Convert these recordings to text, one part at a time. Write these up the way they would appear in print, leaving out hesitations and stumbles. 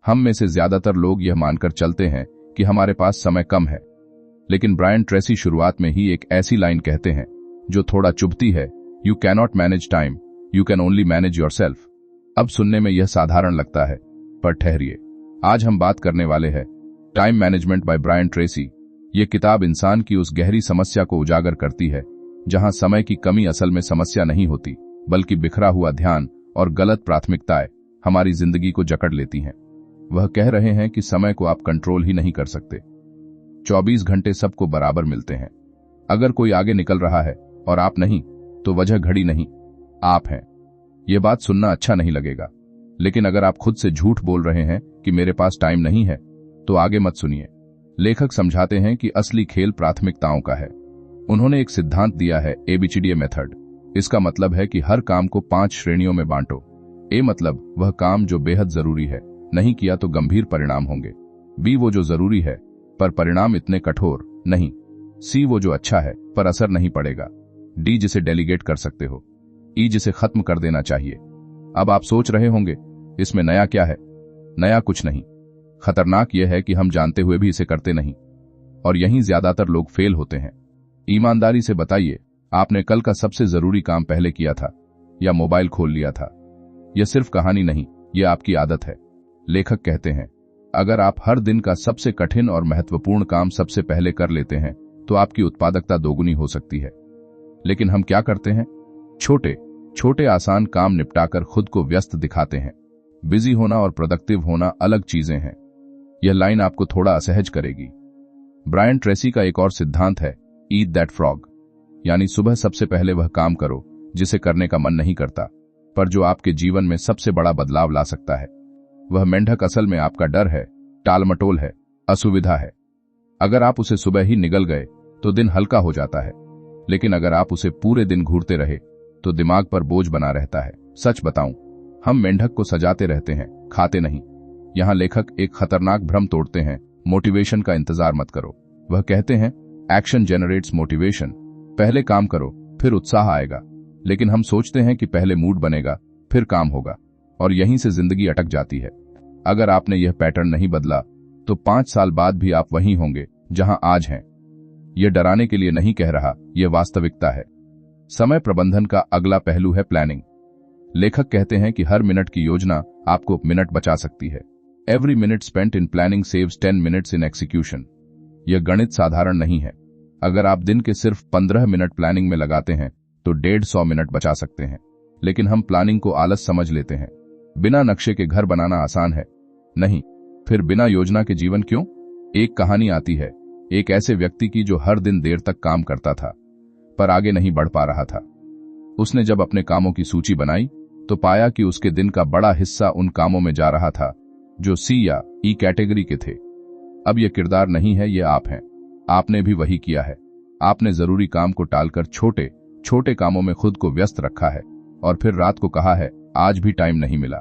हम में से ज्यादातर लोग यह मानकर चलते हैं कि हमारे पास समय कम है, लेकिन ब्रायन ट्रेसी शुरुआत में ही एक ऐसी लाइन कहते हैं जो थोड़ा चुभती है, you cannot manage time, you can only manage yourself. अब सुनने में यह साधारण लगता है, पर ठहरिए, आज हम बात करने वाले हैं time management by Brian Tracy. यह किताब इंसान की उस गहरी समस्या को उजागर करती है जहां समय की कमी असल में समस्या नहीं होती, बल्कि बिखरा हुआ ध्यान और गलत प्राथमिकताएं हमारी जिंदगी को जकड़ लेती हैं। वह कह रहे हैं कि समय को आप कंट्रोल ही नहीं कर सकते। 24 घंटे सबको बराबर मिलते हैं। अगर कोई आगे निकल रहा है और आप नहीं, तो वजह घड़ी नहीं, आप हैं। यह बात सुनना अच्छा नहीं लगेगा, लेकिन अगर आप खुद से झूठ बोल रहे हैं कि मेरे पास टाइम नहीं है, तो आगे मत सुनिए। लेखक समझाते हैं कि असली खेल प्राथमिकताओं का है। उन्होंने एक सिद्धांत दिया है, ABCDA मेथड। इसका मतलब है कि हर काम को 5 श्रेणियों में बांटो। A मतलब वह काम जो बेहद जरूरी है, नहीं किया तो गंभीर परिणाम होंगे। B वो जो जरूरी है पर परिणाम इतने कठोर नहीं। C वो जो अच्छा है पर असर नहीं पड़ेगा। D जिसे डेलीगेट कर सकते हो। E जिसे खत्म कर देना चाहिए। अब आप सोच रहे होंगे, इसमें नया क्या है? नया कुछ नहीं। खतरनाक यह है कि हम जानते हुए भी इसे करते नहीं, और यहीं ज्यादातर लोग फेल होते हैं। ईमानदारी से बताइए, आपने कल का सबसे जरूरी काम पहले किया था या मोबाइल खोल लिया था? यह सिर्फ कहानी नहीं, यह आपकी आदत है। लेखक कहते हैं, अगर आप हर दिन का सबसे कठिन और महत्वपूर्ण काम सबसे पहले कर लेते हैं, तो आपकी उत्पादकता दोगुनी हो सकती है। लेकिन हम क्या करते हैं? छोटे छोटे आसान काम निपटाकर खुद को व्यस्त दिखाते हैं। बिजी होना और प्रोडक्टिव होना अलग चीजें हैं। यह लाइन आपको थोड़ा असहज करेगी। ब्रायन ट्रेसी का एक और सिद्धांत है, ईट दैट फ्रॉग, यानी सुबह सबसे पहले वह काम करो जिसे करने का मन नहीं करता, पर जो आपके जीवन में सबसे बड़ा बदलाव ला सकता है। वह मेंढक असल में आपका डर है, टालमटोल है, असुविधा है। अगर आप उसे सुबह ही निगल गए तो दिन हल्का हो जाता है, लेकिन अगर आप उसे पूरे दिन घूरते रहे तो दिमाग पर बोझ बना रहता है। सच बताऊं, हम मेंढक को सजाते रहते हैं, खाते नहीं। यहां लेखक एक खतरनाक भ्रम तोड़ते हैं, मोटिवेशन का इंतजार मत करो। वह कहते हैं, एक्शन जनरेट्स मोटिवेशन, पहले काम करो फिर उत्साह आएगा। लेकिन हम सोचते हैं कि पहले मूड बनेगा फिर काम होगा, और यहीं से जिंदगी अटक जाती है। अगर आपने यह पैटर्न नहीं बदला तो 5 साल बाद भी आप वहीं होंगे जहां आज हैं। यह डराने के लिए नहीं कह रहा, यह वास्तविकता है। समय प्रबंधन का अगला पहलू है प्लानिंग। लेखक कहते हैं कि हर मिनट की योजना आपको मिनट बचा सकती है। Every minute spent in planning saves 10 minutes in execution. यह गणित साधारण नहीं है। अगर आप दिन के सिर्फ 15 मिनट प्लानिंग में लगाते हैं तो 150 मिनट बचा सकते हैं। लेकिन हम प्लानिंग को आलस समझ लेते हैं। बिना नक्शे के घर बनाना आसान है? नहीं। फिर बिना योजना के जीवन क्यों? एक कहानी आती है, एक ऐसे व्यक्ति की जो हर दिन देर तक काम करता था पर आगे नहीं बढ़ पा रहा था। उसने जब अपने कामों की सूची बनाई तो पाया कि उसके दिन का बड़ा हिस्सा उन कामों में जा रहा था जो C या E कैटेगरी के थे। अब यह किरदार नहीं है, यह आप हैं। आपने भी वही किया है। आपने जरूरी काम को टालकर छोटे छोटे कामों में खुद को व्यस्त रखा है और फिर रात को कहा है, आज भी टाइम नहीं मिला।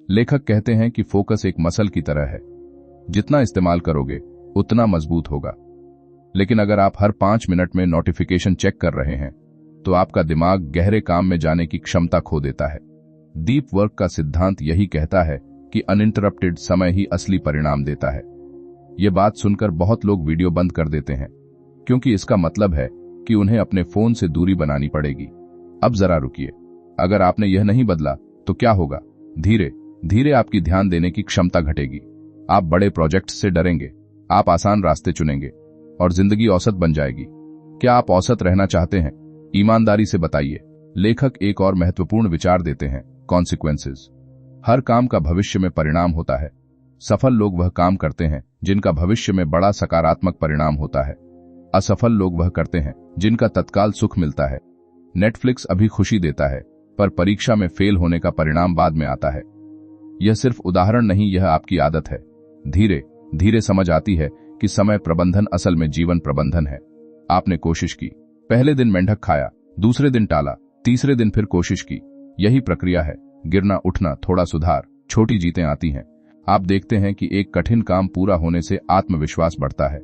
लेखक कहते हैं कि फोकस एक मसल की तरह है, जितना इस्तेमाल करोगे उतना मजबूत होगा। लेकिन अगर आप हर 5 मिनट में नोटिफिकेशन चेक कर रहे हैं तो आपका दिमाग गहरे काम में जाने की क्षमता खो देता है। डीप वर्क का सिद्धांत यही कहता है कि अनइंटरप्टेड समय ही असली परिणाम देता है। यह बात सुनकर बहुत लोग वीडियो बंद कर देते हैं, क्योंकि इसका मतलब है कि उन्हें अपने फोन से दूरी बनानी पड़ेगी। अब जरा रुकिए, अगर आपने यह नहीं बदला तो क्या होगा? धीरे धीरे आपकी ध्यान देने की क्षमता घटेगी। आप बड़े प्रोजेक्ट से डरेंगे, आप आसान रास्ते चुनेंगे और जिंदगी औसत बन जाएगी। क्या आप औसत रहना चाहते हैं? ईमानदारी से बताइए। लेखक एक और महत्वपूर्ण विचार देते हैं, कॉन्सिक्वेंसेस। हर काम का भविष्य में परिणाम होता है। सफल लोग वह काम करते हैं जिनका भविष्य में बड़ा सकारात्मक परिणाम होता है। असफल लोग वह करते हैं जिनका तत्काल सुख मिलता है। नेटफ्लिक्स अभी खुशी देता है, पर परीक्षा में फेल होने का परिणाम बाद में आता है। यह सिर्फ उदाहरण नहीं, यह आपकी आदत है। धीरे धीरे समझ आती है कि समय प्रबंधन असल में जीवन प्रबंधन है। आपने कोशिश की, पहले दिन मेंढक खाया, दूसरे दिन टाला, तीसरे दिन फिर कोशिश की। यही प्रक्रिया है, गिरना उठना, थोड़ा सुधार, छोटी जीतें आती हैं। आप देखते हैं कि एक कठिन काम पूरा होने से आत्मविश्वास बढ़ता है,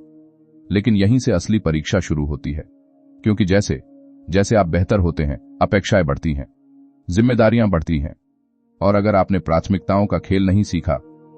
लेकिन यहीं से असली परीक्षा शुरू होती है। क्योंकि जैसे जैसे आप बेहतर होते हैं, अपेक्षाएं बढ़ती हैं, जिम्मेदारियां बढ़ती हैं, और अगर आपने प्राथमिकताओं का खेल नहीं सीखा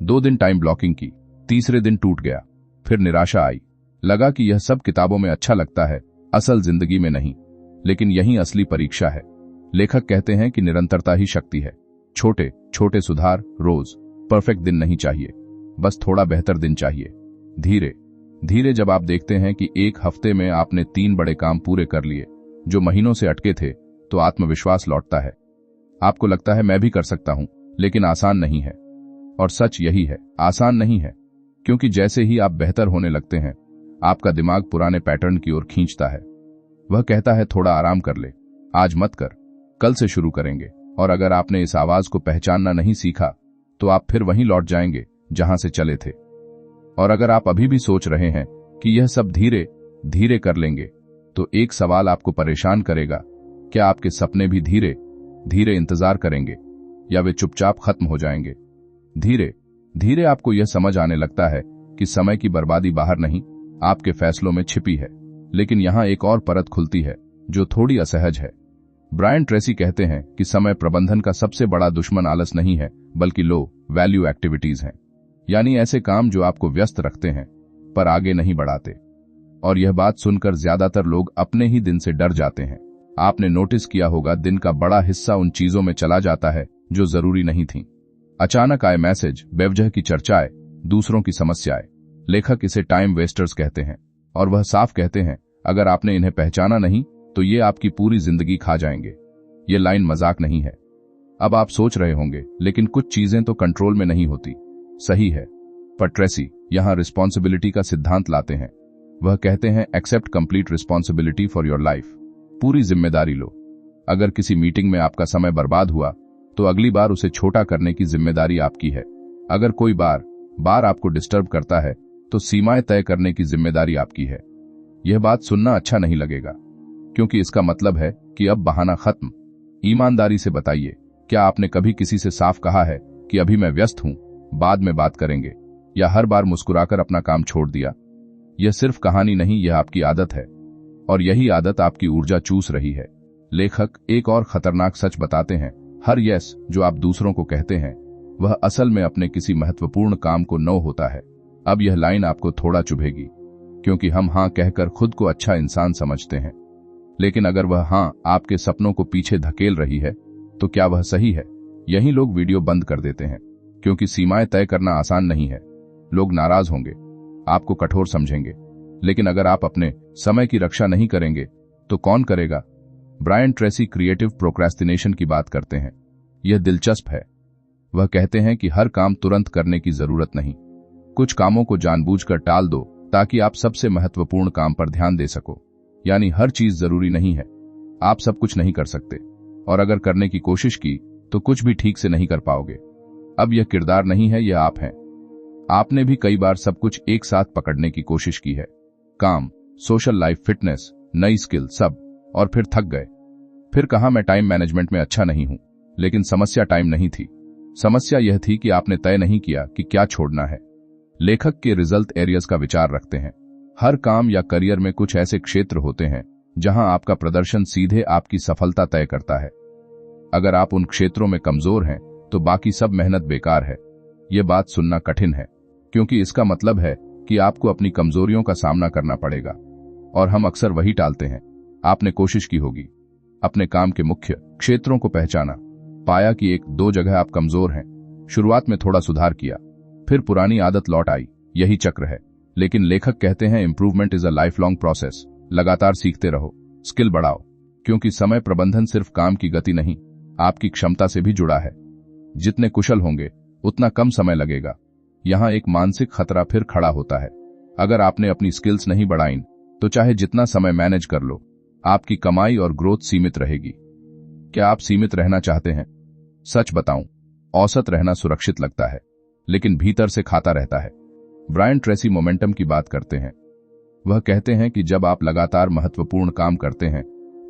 2 दिन टाइम ब्लॉकिंग की, तीसरे दिन टूट गया। फिर निराशा आई। लगा कि यह सब किताबों में अच्छा लगता है, असल जिंदगी में नहीं। लेकिन यही असली परीक्षा है। लेखक कहते हैं कि निरंतरता ही शक्ति है। छोटे छोटे सुधार रोज। परफेक्ट दिन नहीं चाहिए, बस थोड़ा बेहतर दिन चाहिए। धीरे धीरे जब आप देखते हैं कि एक हफ्ते में आपने 3 बड़े काम पूरे कर लिए जो महीनों से अटके थे, तो आत्मविश्वास लौटता है। आपको लगता है मैं भी कर सकता हूं, लेकिन आसान नहीं है। और सच यही है, आसान नहीं है, क्योंकि जैसे ही आप बेहतर होने लगते हैं, आपका दिमाग पुराने पैटर्न की ओर खींचता है। वह कहता है थोड़ा आराम कर ले, आज मत कर, कल से शुरू करेंगे। और अगर आपने इस आवाज को पहचानना नहीं सीखा, तो आप फिर वहीं लौट जाएंगे जहां से चले थे। और अगर आप अभी भी सोच रहे हैं कि यह सब धीरे धीरे कर लेंगे, तो एक सवाल आपको परेशान करेगा, क्या आपके सपने भी धीरे धीरे इंतजार करेंगे, या वे चुपचाप खत्म हो जाएंगे? धीरे धीरे आपको यह समझ आने लगता है कि समय की बर्बादी बाहर नहीं, आपके फैसलों में छिपी है। लेकिन यहां एक और परत खुलती है जो थोड़ी असहज है। ब्रायन ट्रेसी कहते हैं कि समय प्रबंधन का सबसे बड़ा दुश्मन आलस नहीं है, बल्कि लो वैल्यू एक्टिविटीज हैं। यानी ऐसे काम जो आपको व्यस्त रखते हैं पर आगे नहीं बढ़ाते। और यह बात सुनकर ज्यादातर लोग अपने ही दिन से डर जाते हैं। आपने नोटिस किया होगा, दिन का बड़ा हिस्सा उन चीजों में चला जाता है जो जरूरी नहीं थीं। अचानक आए मैसेज, बेवजह की चर्चाएं, दूसरों की समस्याएं। लेखक इसे टाइम वेस्टर्स कहते हैं, और वह साफ कहते हैं, अगर आपने इन्हें पहचाना नहीं तो ये आपकी पूरी जिंदगी खा जाएंगे। ये लाइन मजाक नहीं है। अब आप सोच रहे होंगे, लेकिन कुछ चीजें तो कंट्रोल में नहीं होती। सही है, पर ट्रेसी यहां रिस्पॉन्सिबिलिटी का सिद्धांत लाते हैं। वह कहते हैं, accept complete responsibility for your life. पूरी जिम्मेदारी लो। अगर किसी मीटिंग में आपका समय बर्बाद हुआ, तो अगली बार उसे छोटा करने की जिम्मेदारी आपकी है। अगर कोई बार आपको डिस्टर्ब करता है, तो सीमाएं तय करने की जिम्मेदारी आपकी है। यह बात सुनना अच्छा नहीं लगेगा, क्योंकि इसका मतलब है कि अब बहाना खत्म। ईमानदारी से बताइए, क्या आपने कभी किसी से साफ कहा है कि अभी मैं व्यस्त हूं, बाद में बात करेंगे? या हर बार मुस्कुराकर अपना काम छोड़ दिया? यह सिर्फ कहानी नहीं, यह आपकी आदत है, और यही आदत आपकी ऊर्जा चूस रही है। लेखक एक और खतरनाक सच बताते हैं, हर यस जो आप दूसरों को कहते हैं, वह असल में अपने किसी महत्वपूर्ण काम को नो होता है। अब यह लाइन आपको थोड़ा चुभेगी, क्योंकि हम हां कहकर खुद को अच्छा इंसान समझते हैं। लेकिन अगर वह हां आपके सपनों को पीछे धकेल रही है, तो क्या वह सही है? यही लोग वीडियो बंद कर देते हैं, क्योंकि सीमाएं तय करना आसान नहीं है। लोग नाराज होंगे, आपको कठोर समझेंगे। लेकिन अगर आप अपने समय की रक्षा नहीं करेंगे, तो कौन करेगा? ब्रायन ट्रेसी क्रिएटिव प्रोक्रेस्टिनेशन की बात करते हैं। यह दिलचस्प है। वह कहते हैं कि हर काम तुरंत करने की जरूरत नहीं। कुछ कामों को जानबूझकर टाल दो, ताकि आप सबसे महत्वपूर्ण काम पर ध्यान दे सको। यानी हर चीज जरूरी नहीं है। आप सब कुछ नहीं कर सकते, और अगर करने की कोशिश की तो कुछ भी ठीक से नहीं कर पाओगे। अब यह किरदार नहीं है, यह आप हैं। आपने भी कई बार सब कुछ एक साथ पकड़ने की कोशिश की है, काम, सोशल लाइफ, फिटनेस, नई स्किल, सब, और फिर थक गए। फिर कहा मैं टाइम मैनेजमेंट में अच्छा नहीं हूं। लेकिन समस्या टाइम नहीं थी। समस्या यह थी कि आपने तय नहीं किया कि क्या छोड़ना है। लेखक के रिजल्ट एरियाज का विचार रखते हैं। हर काम या करियर में कुछ ऐसे क्षेत्र होते हैं जहां आपका प्रदर्शन सीधे आपकी सफलता तय करता है। अगर आप उन क्षेत्रों में कमजोर हैं, तो बाकी सब मेहनत बेकार है। यह बात सुनना कठिन है, क्योंकि इसका मतलब है कि आपको अपनी कमजोरियों का सामना करना पड़ेगा, और हम अक्सर वही टालते हैं। आपने कोशिश की होगी, अपने काम के मुख्य क्षेत्रों को पहचाना, पाया कि 1-2 जगह आप कमजोर हैं, शुरुआत में थोड़ा सुधार किया, फिर पुरानी आदत लौट आई। यही चक्र है। लेकिन लेखक कहते हैं, improvement is a life long process. लगातार सीखते रहो, स्किल बढ़ाओ, क्योंकि समय प्रबंधन सिर्फ काम की गति नहीं, आपकी क्षमता से भी जुड़ा है। जितने कुशल होंगे, उतना कम समय लगेगा। यहां एक मानसिक खतरा फिर खड़ा होता है। अगर आपने अपनी स्किल्स नहीं बढ़ाई, तो चाहे जितना समय मैनेज कर लो, आपकी कमाई और ग्रोथ सीमित रहेगी। क्या आप सीमित रहना चाहते हैं? सच बताऊं, औसत रहना सुरक्षित लगता है, लेकिन भीतर से खाता रहता है। ब्रायन ट्रेसी मोमेंटम की बात करते हैं। वह कहते हैं कि जब आप लगातार महत्वपूर्ण काम करते हैं,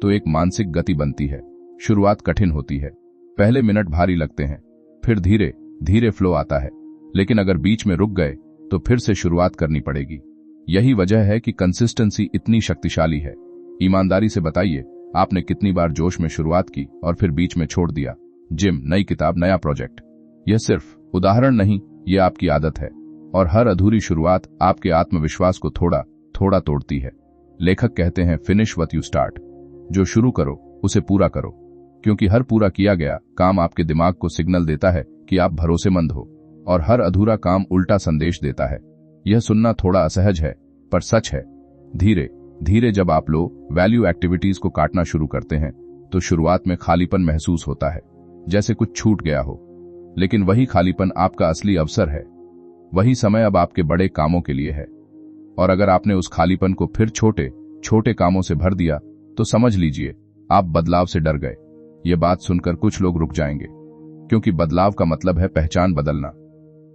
तो एक मानसिक गति बनती है। शुरुआत कठिन होती है, पहले मिनट भारी लगते हैं, फिर धीरे धीरे फ्लो आता है। लेकिन अगर बीच में रुक गए, तो फिर से शुरुआत करनी पड़ेगी। यही वजह है कि कंसिस्टेंसी इतनी शक्तिशाली है। ईमानदारी से बताइए, आपने कितनी बार जोश में शुरुआत की और फिर बीच में छोड़ दिया? जिम, नई किताब, नया प्रोजेक्ट। यह सिर्फ उदाहरण नहीं, ये आपकी आदत है और हर अधूरी शुरुआत आपके आत्मविश्वास को थोड़ा थोड़ा तोड़ती है। लेखक कहते हैं फिनिश व्हाट यू स्टार्ट। जो शुरू करो उसे पूरा करो, क्योंकि हर पूरा किया गया काम आपके दिमाग को सिग्नल देता है कि आप भरोसेमंद हो, और हर अधूरा काम उल्टा संदेश देता है। यह सुनना थोड़ा असहज है पर सच है। धीरे धीरे जब आप लो वैल्यू एक्टिविटीज को काटना शुरू करते हैं तो शुरुआत में खालीपन महसूस होता है, जैसे कुछ छूट गया हो। लेकिन वही खालीपन आपका असली अवसर है। वही समय अब आपके बड़े कामों के लिए है। और अगर आपने उस खालीपन को फिर छोटे छोटे कामों से भर दिया तो समझ लीजिए आप बदलाव से डर गए। ये बात सुनकर कुछ लोग रुक जाएंगे, क्योंकि बदलाव का मतलब है पहचान बदलना।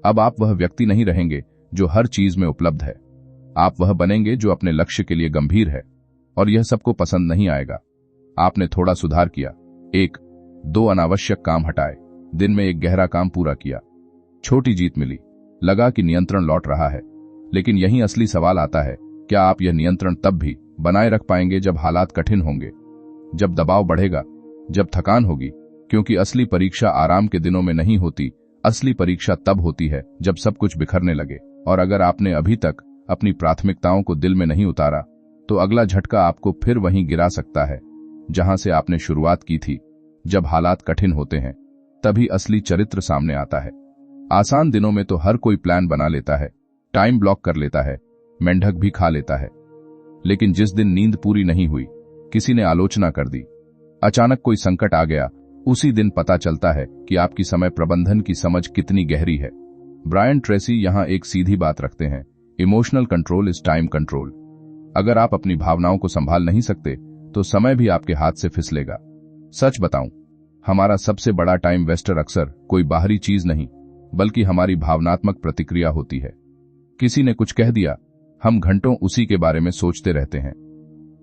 अब आप वह व्यक्ति नहीं रहेंगे जो हर चीज में उपलब्ध है। आप वह बनेंगे जो अपने लक्ष्य के लिए गंभीर है। और यह सबको पसंद नहीं आएगा। आपने थोड़ा सुधार किया, 1-2 अनावश्यक काम हटाए, दिन में एक गहरा काम पूरा किया, छोटी जीत मिली, लगा कि नियंत्रण लौट रहा है। लेकिन यही असली सवाल आता है, क्या आप यह नियंत्रण तब भी बनाए रख पाएंगे जब हालात कठिन होंगे, जब दबाव बढ़ेगा, जब थकान होगी? क्योंकि असली परीक्षा आराम के दिनों में नहीं होती। असली परीक्षा तब होती है जब सब कुछ बिखरने लगे। और अगर आपने अभी तक अपनी प्राथमिकताओं को दिल में नहीं उतारा तो अगला झटका आपको फिर वहीं गिरा सकता है जहां से आपने शुरुआत की थी। जब हालात कठिन होते हैं तभी असली चरित्र सामने आता है। आसान दिनों में तो हर कोई प्लान बना लेता है, टाइम ब्लॉक कर लेता है, मेंढक भी खा लेता है। लेकिन जिस दिन नींद पूरी नहीं हुई, किसी ने आलोचना कर दी, अचानक कोई संकट आ गया, उसी दिन पता चलता है कि आपकी समय प्रबंधन की समझ कितनी गहरी है। ब्रायन ट्रेसी यहां एक सीधी बात रखते हैं, emotional control is time control. अगर आप अपनी भावनाओं को संभाल नहीं सकते तो समय भी आपके हाथ से फिसलेगा। सच बताऊं, हमारा सबसे बड़ा टाइम वेस्टर अक्सर कोई बाहरी चीज नहीं बल्कि हमारी भावनात्मक प्रतिक्रिया होती है। किसी ने कुछ कह दिया, हम घंटों उसी के बारे में सोचते रहते हैं।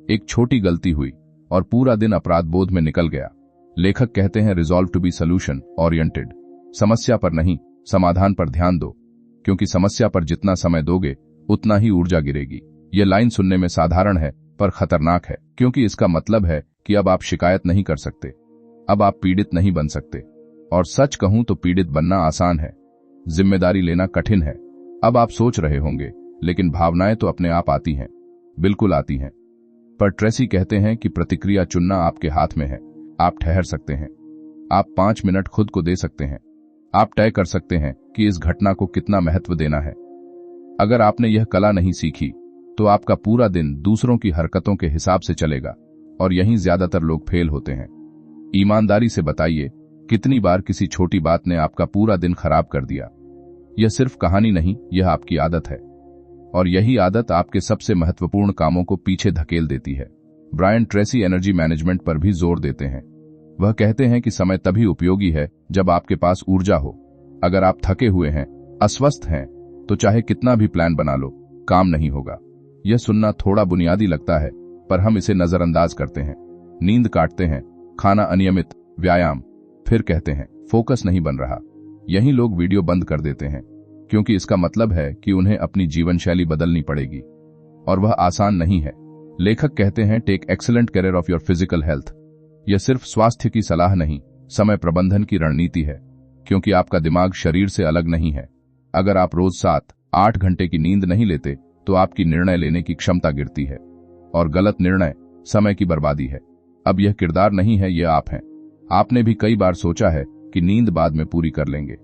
एक छोटी गलती हुई और पूरा दिन अपराध बोध में निकल गया। लेखक कहते हैं resolve to be solution oriented. समस्या पर नहीं, समाधान पर ध्यान दो, क्योंकि समस्या पर जितना समय दोगे उतना ही ऊर्जा गिरेगी। यह लाइन सुनने में साधारण है पर खतरनाक है, क्योंकि इसका मतलब है कि अब आप शिकायत नहीं कर सकते, अब आप पीड़ित नहीं बन सकते। और सच कहूं तो पीड़ित बनना आसान है, जिम्मेदारी लेना कठिन है। अब आप सोच रहे होंगे, लेकिन भावनाएं तो अपने आप आती हैं। बिल्कुल आती हैं, पर ट्रेसी कहते हैं कि प्रतिक्रिया चुनना आपके हाथ में है। आप ठहर सकते हैं, आप 5 मिनट खुद को दे सकते हैं, आप तय कर सकते हैं कि इस घटना को कितना महत्व देना है। अगर आपने यह कला नहीं सीखी तो आपका पूरा दिन दूसरों की हरकतों के हिसाब से चलेगा, और यहीं ज्यादातर लोग फेल होते हैं। ईमानदारी से बताइए, कितनी बार किसी छोटी बात ने आपका पूरा दिन खराब कर दिया? यह सिर्फ कहानी नहीं, यह आपकी आदत है, और यही आदत आपके सबसे महत्वपूर्ण कामों को पीछे धकेल देती है। ब्रायन ट्रेसी एनर्जी मैनेजमेंट पर भी जोर देते हैं। वह कहते हैं कि समय तभी उपयोगी है जब आपके पास ऊर्जा हो। अगर आप थके हुए हैं, अस्वस्थ हैं, तो चाहे कितना भी प्लान बना लो, काम नहीं होगा। यह सुनना थोड़ा बुनियादी लगता है, पर हम इसे नजरअंदाज करते हैं। नींद काटते हैं, खाना अनियमित, व्यायाम, फिर कहते हैं फोकस नहीं बन रहा। यही लोग वीडियो बंद कर देते हैं, क्योंकि इसका मतलब है कि उन्हें अपनी जीवन शैली बदलनी पड़ेगी, और वह आसान नहीं है। लेखक कहते हैं take excellent care of your physical health. यह सिर्फ स्वास्थ्य की सलाह नहीं, समय प्रबंधन की रणनीति है, क्योंकि आपका दिमाग शरीर से अलग नहीं है। अगर आप रोज 7-8 घंटे की नींद नहीं लेते तो आपकी निर्णय लेने की क्षमता गिरती है, और गलत निर्णय समय की बर्बादी है। अब यह किरदार नहीं है, यह आप हैं। आपने भी कई बार सोचा है कि नींद बाद में पूरी कर लेंगे,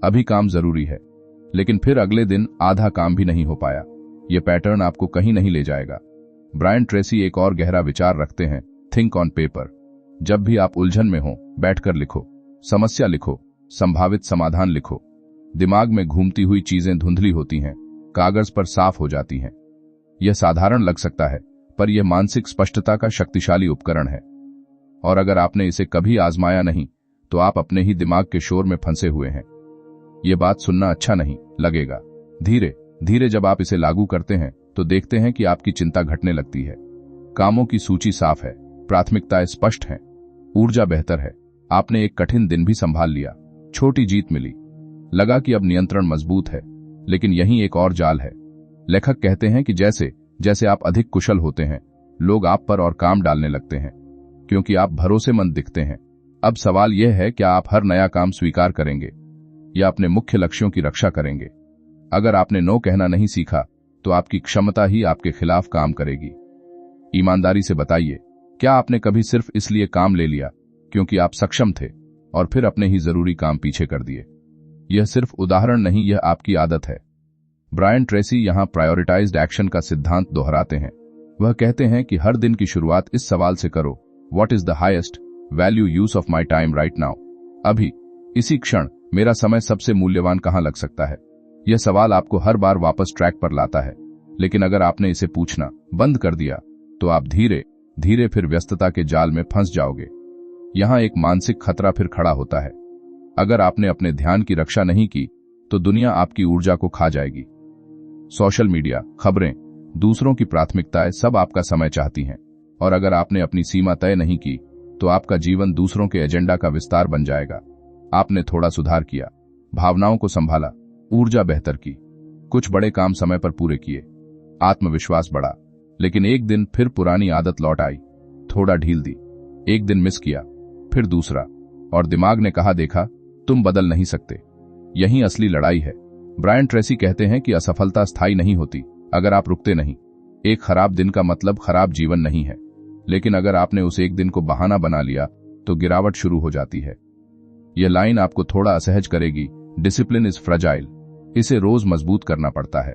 अभी काम जरूरी है, लेकिन फिर अगले दिन आधा काम भी नहीं हो पाया। यह पैटर्न आपको कहीं नहीं ले जाएगा। ब्रायन ट्रेसी एक और गहरा विचार रखते हैं, थिंक ऑन पेपर। जब भी आप उलझन में हो, बैठकर लिखो, समस्या लिखो, संभावित समाधान लिखो। दिमाग में घूमती हुई चीजें धुंधली होती हैं, कागज पर साफ हो जाती हैं। यह साधारण लग सकता है, पर यह मानसिक स्पष्टता का शक्तिशाली उपकरण है। और अगर आपने इसे कभी आजमाया नहीं तो आप अपने ही दिमाग के शोर में फंसे हुए हैं। यह बात सुनना अच्छा नहीं लगेगा। धीरे धीरे जब आप इसे लागू करते हैं तो देखते हैं कि आपकी चिंता घटने लगती है। कामों की सूची साफ है, प्राथमिकताएं स्पष्ट हैं, ऊर्जा बेहतर है। आपने एक कठिन दिन भी संभाल लिया, छोटी जीत मिली, लगा कि अब नियंत्रण मजबूत है। लेकिन यहीं एक और जाल है। लेखक कहते हैं कि जैसे जैसे आप अधिक कुशल होते हैं, लोग आप पर और काम डालने लगते हैं, क्योंकि आप भरोसेमंद दिखते हैं। अब सवाल यह है, क्या आप हर नया काम स्वीकार करेंगे? या अपने मुख्य लक्ष्यों की रक्षा करेंगे? अगर आपने नो कहना नहीं सीखा तो आपकी क्षमता ही आपके खिलाफ काम करेगी। ईमानदारी से बताइए, क्या आपने कभी सिर्फ इसलिए काम ले लिया क्योंकि आप सक्षम थे और फिर अपने ही जरूरी काम पीछे कर दिए? यह सिर्फ उदाहरण नहीं, यह आपकी आदत है। ब्रायन ट्रेसी यहां प्रायोरिटाइज्ड एक्शन का सिद्धांत दोहराते हैं। वह कहते हैं कि हर दिन की शुरुआत इस सवाल से करो, what is the highest value use of my time right now? अभी इसी क्षण मेरा समय सबसे मूल्यवान कहां लग सकता है? यह सवाल आपको हर बार वापस ट्रैक पर लाता है, लेकिन अगर आपने इसे पूछना बंद कर दिया तो आप धीरे धीरे फिर व्यस्तता के जाल में फंस जाओगे। यहां एक मानसिक खतरा फिर खड़ा होता है। अगर आपने अपने ध्यान की रक्षा नहीं की तो दुनिया आपकी ऊर्जा को खा जाएगी। सोशल मीडिया, खबरें, दूसरों की प्राथमिकताएं सब आपका समय चाहती हैं, और अगर आपने अपनी सीमा तय नहीं की तो आपका जीवन दूसरों के एजेंडा का विस्तार बन जाएगा। आपने थोड़ा सुधार किया, भावनाओं को संभाला, ऊर्जा बेहतर की, कुछ बड़े काम समय पर पूरे किए, आत्मविश्वास बढ़ा, लेकिन एक दिन फिर पुरानी आदत लौट आई, थोड़ा ढील दी, एक दिन मिस किया, फिर दूसरा, और दिमाग ने कहा, देखा, तुम बदल नहीं सकते। यही असली लड़ाई है। ब्रायन ट्रेसी कहते हैं कि असफलता स्थायी नहीं होती अगर आप रुकते नहीं। एक खराब दिन का मतलब खराब जीवन नहीं है, लेकिन अगर आपने उस एक दिन को बहाना बना लिया तो गिरावट शुरू हो जाती है। यह लाइन आपको थोड़ा असहज करेगी, डिसिप्लिन इज फ्रजाइल, इसे रोज मजबूत करना पड़ता है।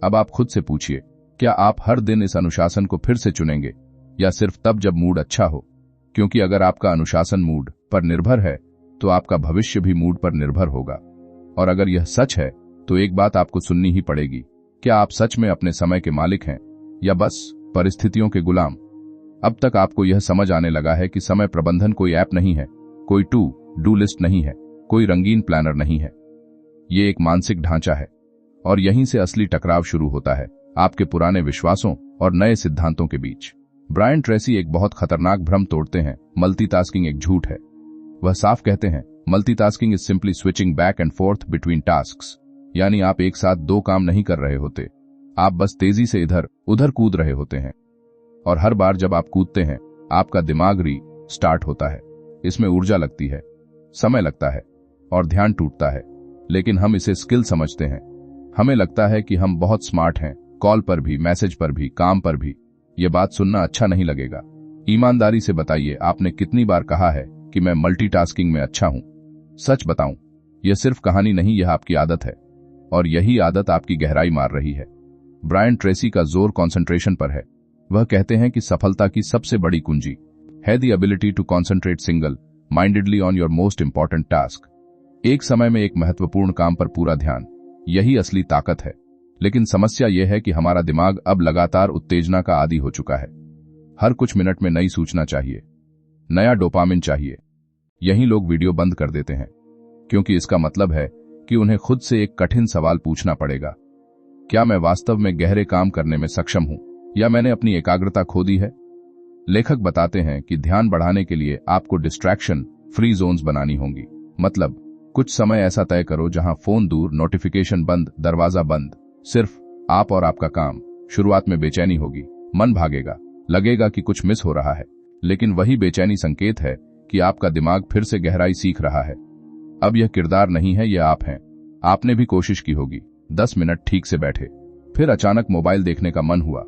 अब आप खुद से पूछिए, क्या आप हर दिन इस अनुशासन को फिर से चुनेंगे या सिर्फ तब जब मूड अच्छा हो? क्योंकि अगर आपका अनुशासन मूड पर निर्भर है तो आपका भविष्य भी मूड पर निर्भर होगा। और अगर यह सच है तो एक बात आपको सुननी ही पड़ेगी, क्या आप सच में अपने समय के मालिक हैं या बस परिस्थितियों के गुलाम? अब तक आपको यह समझ आने लगा है कि समय प्रबंधन कोई ऐप नहीं है, कोई टू डू लिस्ट नहीं है, कोई रंगीन प्लानर नहीं है। ये एक मानसिक ढांचा है, और यहीं से असली टकराव शुरू होता है, आपके पुराने विश्वासों और नए सिद्धांतों के बीच। ब्रायन ट्रेसी एक बहुत खतरनाक भ्रम तोड़ते हैं, मल्टीटास्किंग एक झूठ है। वह साफ कहते हैं, multitasking is simply switching back and fourth between tasks, यानी आप एक साथ दो काम नहीं कर रहे होते, आप बस तेजी से इधर उधर कूद रहे होते हैं। और हर बार जब आप कूदते हैं आपका दिमाग स्टार्ट होता है। इसमें ऊर्जा लगती है, समय लगता है और ध्यान टूटता है, लेकिन हम इसे स्किल समझते हैं। हमें लगता है कि हम बहुत स्मार्ट हैं, कॉल पर भी, मैसेज पर भी, काम पर भी। यह बात सुनना अच्छा नहीं लगेगा। ईमानदारी से बताइए, आपने कितनी बार कहा है कि मैं मल्टीटास्किंग में अच्छा हूं? सच बताऊं, यह सिर्फ कहानी नहीं, यह आपकी आदत है, और यही आदत आपकी गहराई मार रही है। ब्रायन ट्रेसी का जोर कंसंट्रेशन पर है। वह कहते हैं कि सफलता की सबसे बड़ी कुंजी है the ability to concentrate single mindedly on your most important task. एक समय में एक महत्वपूर्ण काम पर पूरा ध्यान, यही असली ताकत है। लेकिन समस्या यह है कि हमारा दिमाग अब लगातार उत्तेजना का आदी हो चुका है। हर कुछ मिनट में नई सूचना चाहिए, नया डोपामिन चाहिए। यही लोग वीडियो बंद कर देते हैं, क्योंकि इसका मतलब है कि उन्हें खुद से एक कठिन सवाल पूछना पड़ेगा, क्या मैं वास्तव में गहरे काम करने में सक्षम हूं या मैंने अपनी एकाग्रता खो दी है? लेखक बताते हैं कि ध्यान बढ़ाने के लिए आपको डिस्ट्रैक्शन फ्री जोन्स बनानी होंगी। मतलब कुछ समय ऐसा तय करो जहां फोन दूर, नोटिफिकेशन बंद, दरवाजा बंद, सिर्फ आप और आपका काम। शुरुआत में बेचैनी होगी, मन भागेगा, लगेगा कि कुछ मिस हो रहा है, लेकिन वही बेचैनी संकेत है कि आपका दिमाग फिर से गहराई सीख रहा है। अब यह किरदार नहीं है, यह आप हैं। आपने भी कोशिश की होगी, 10 मिनट ठीक से बैठे, फिर अचानक मोबाइल देखने का मन हुआ।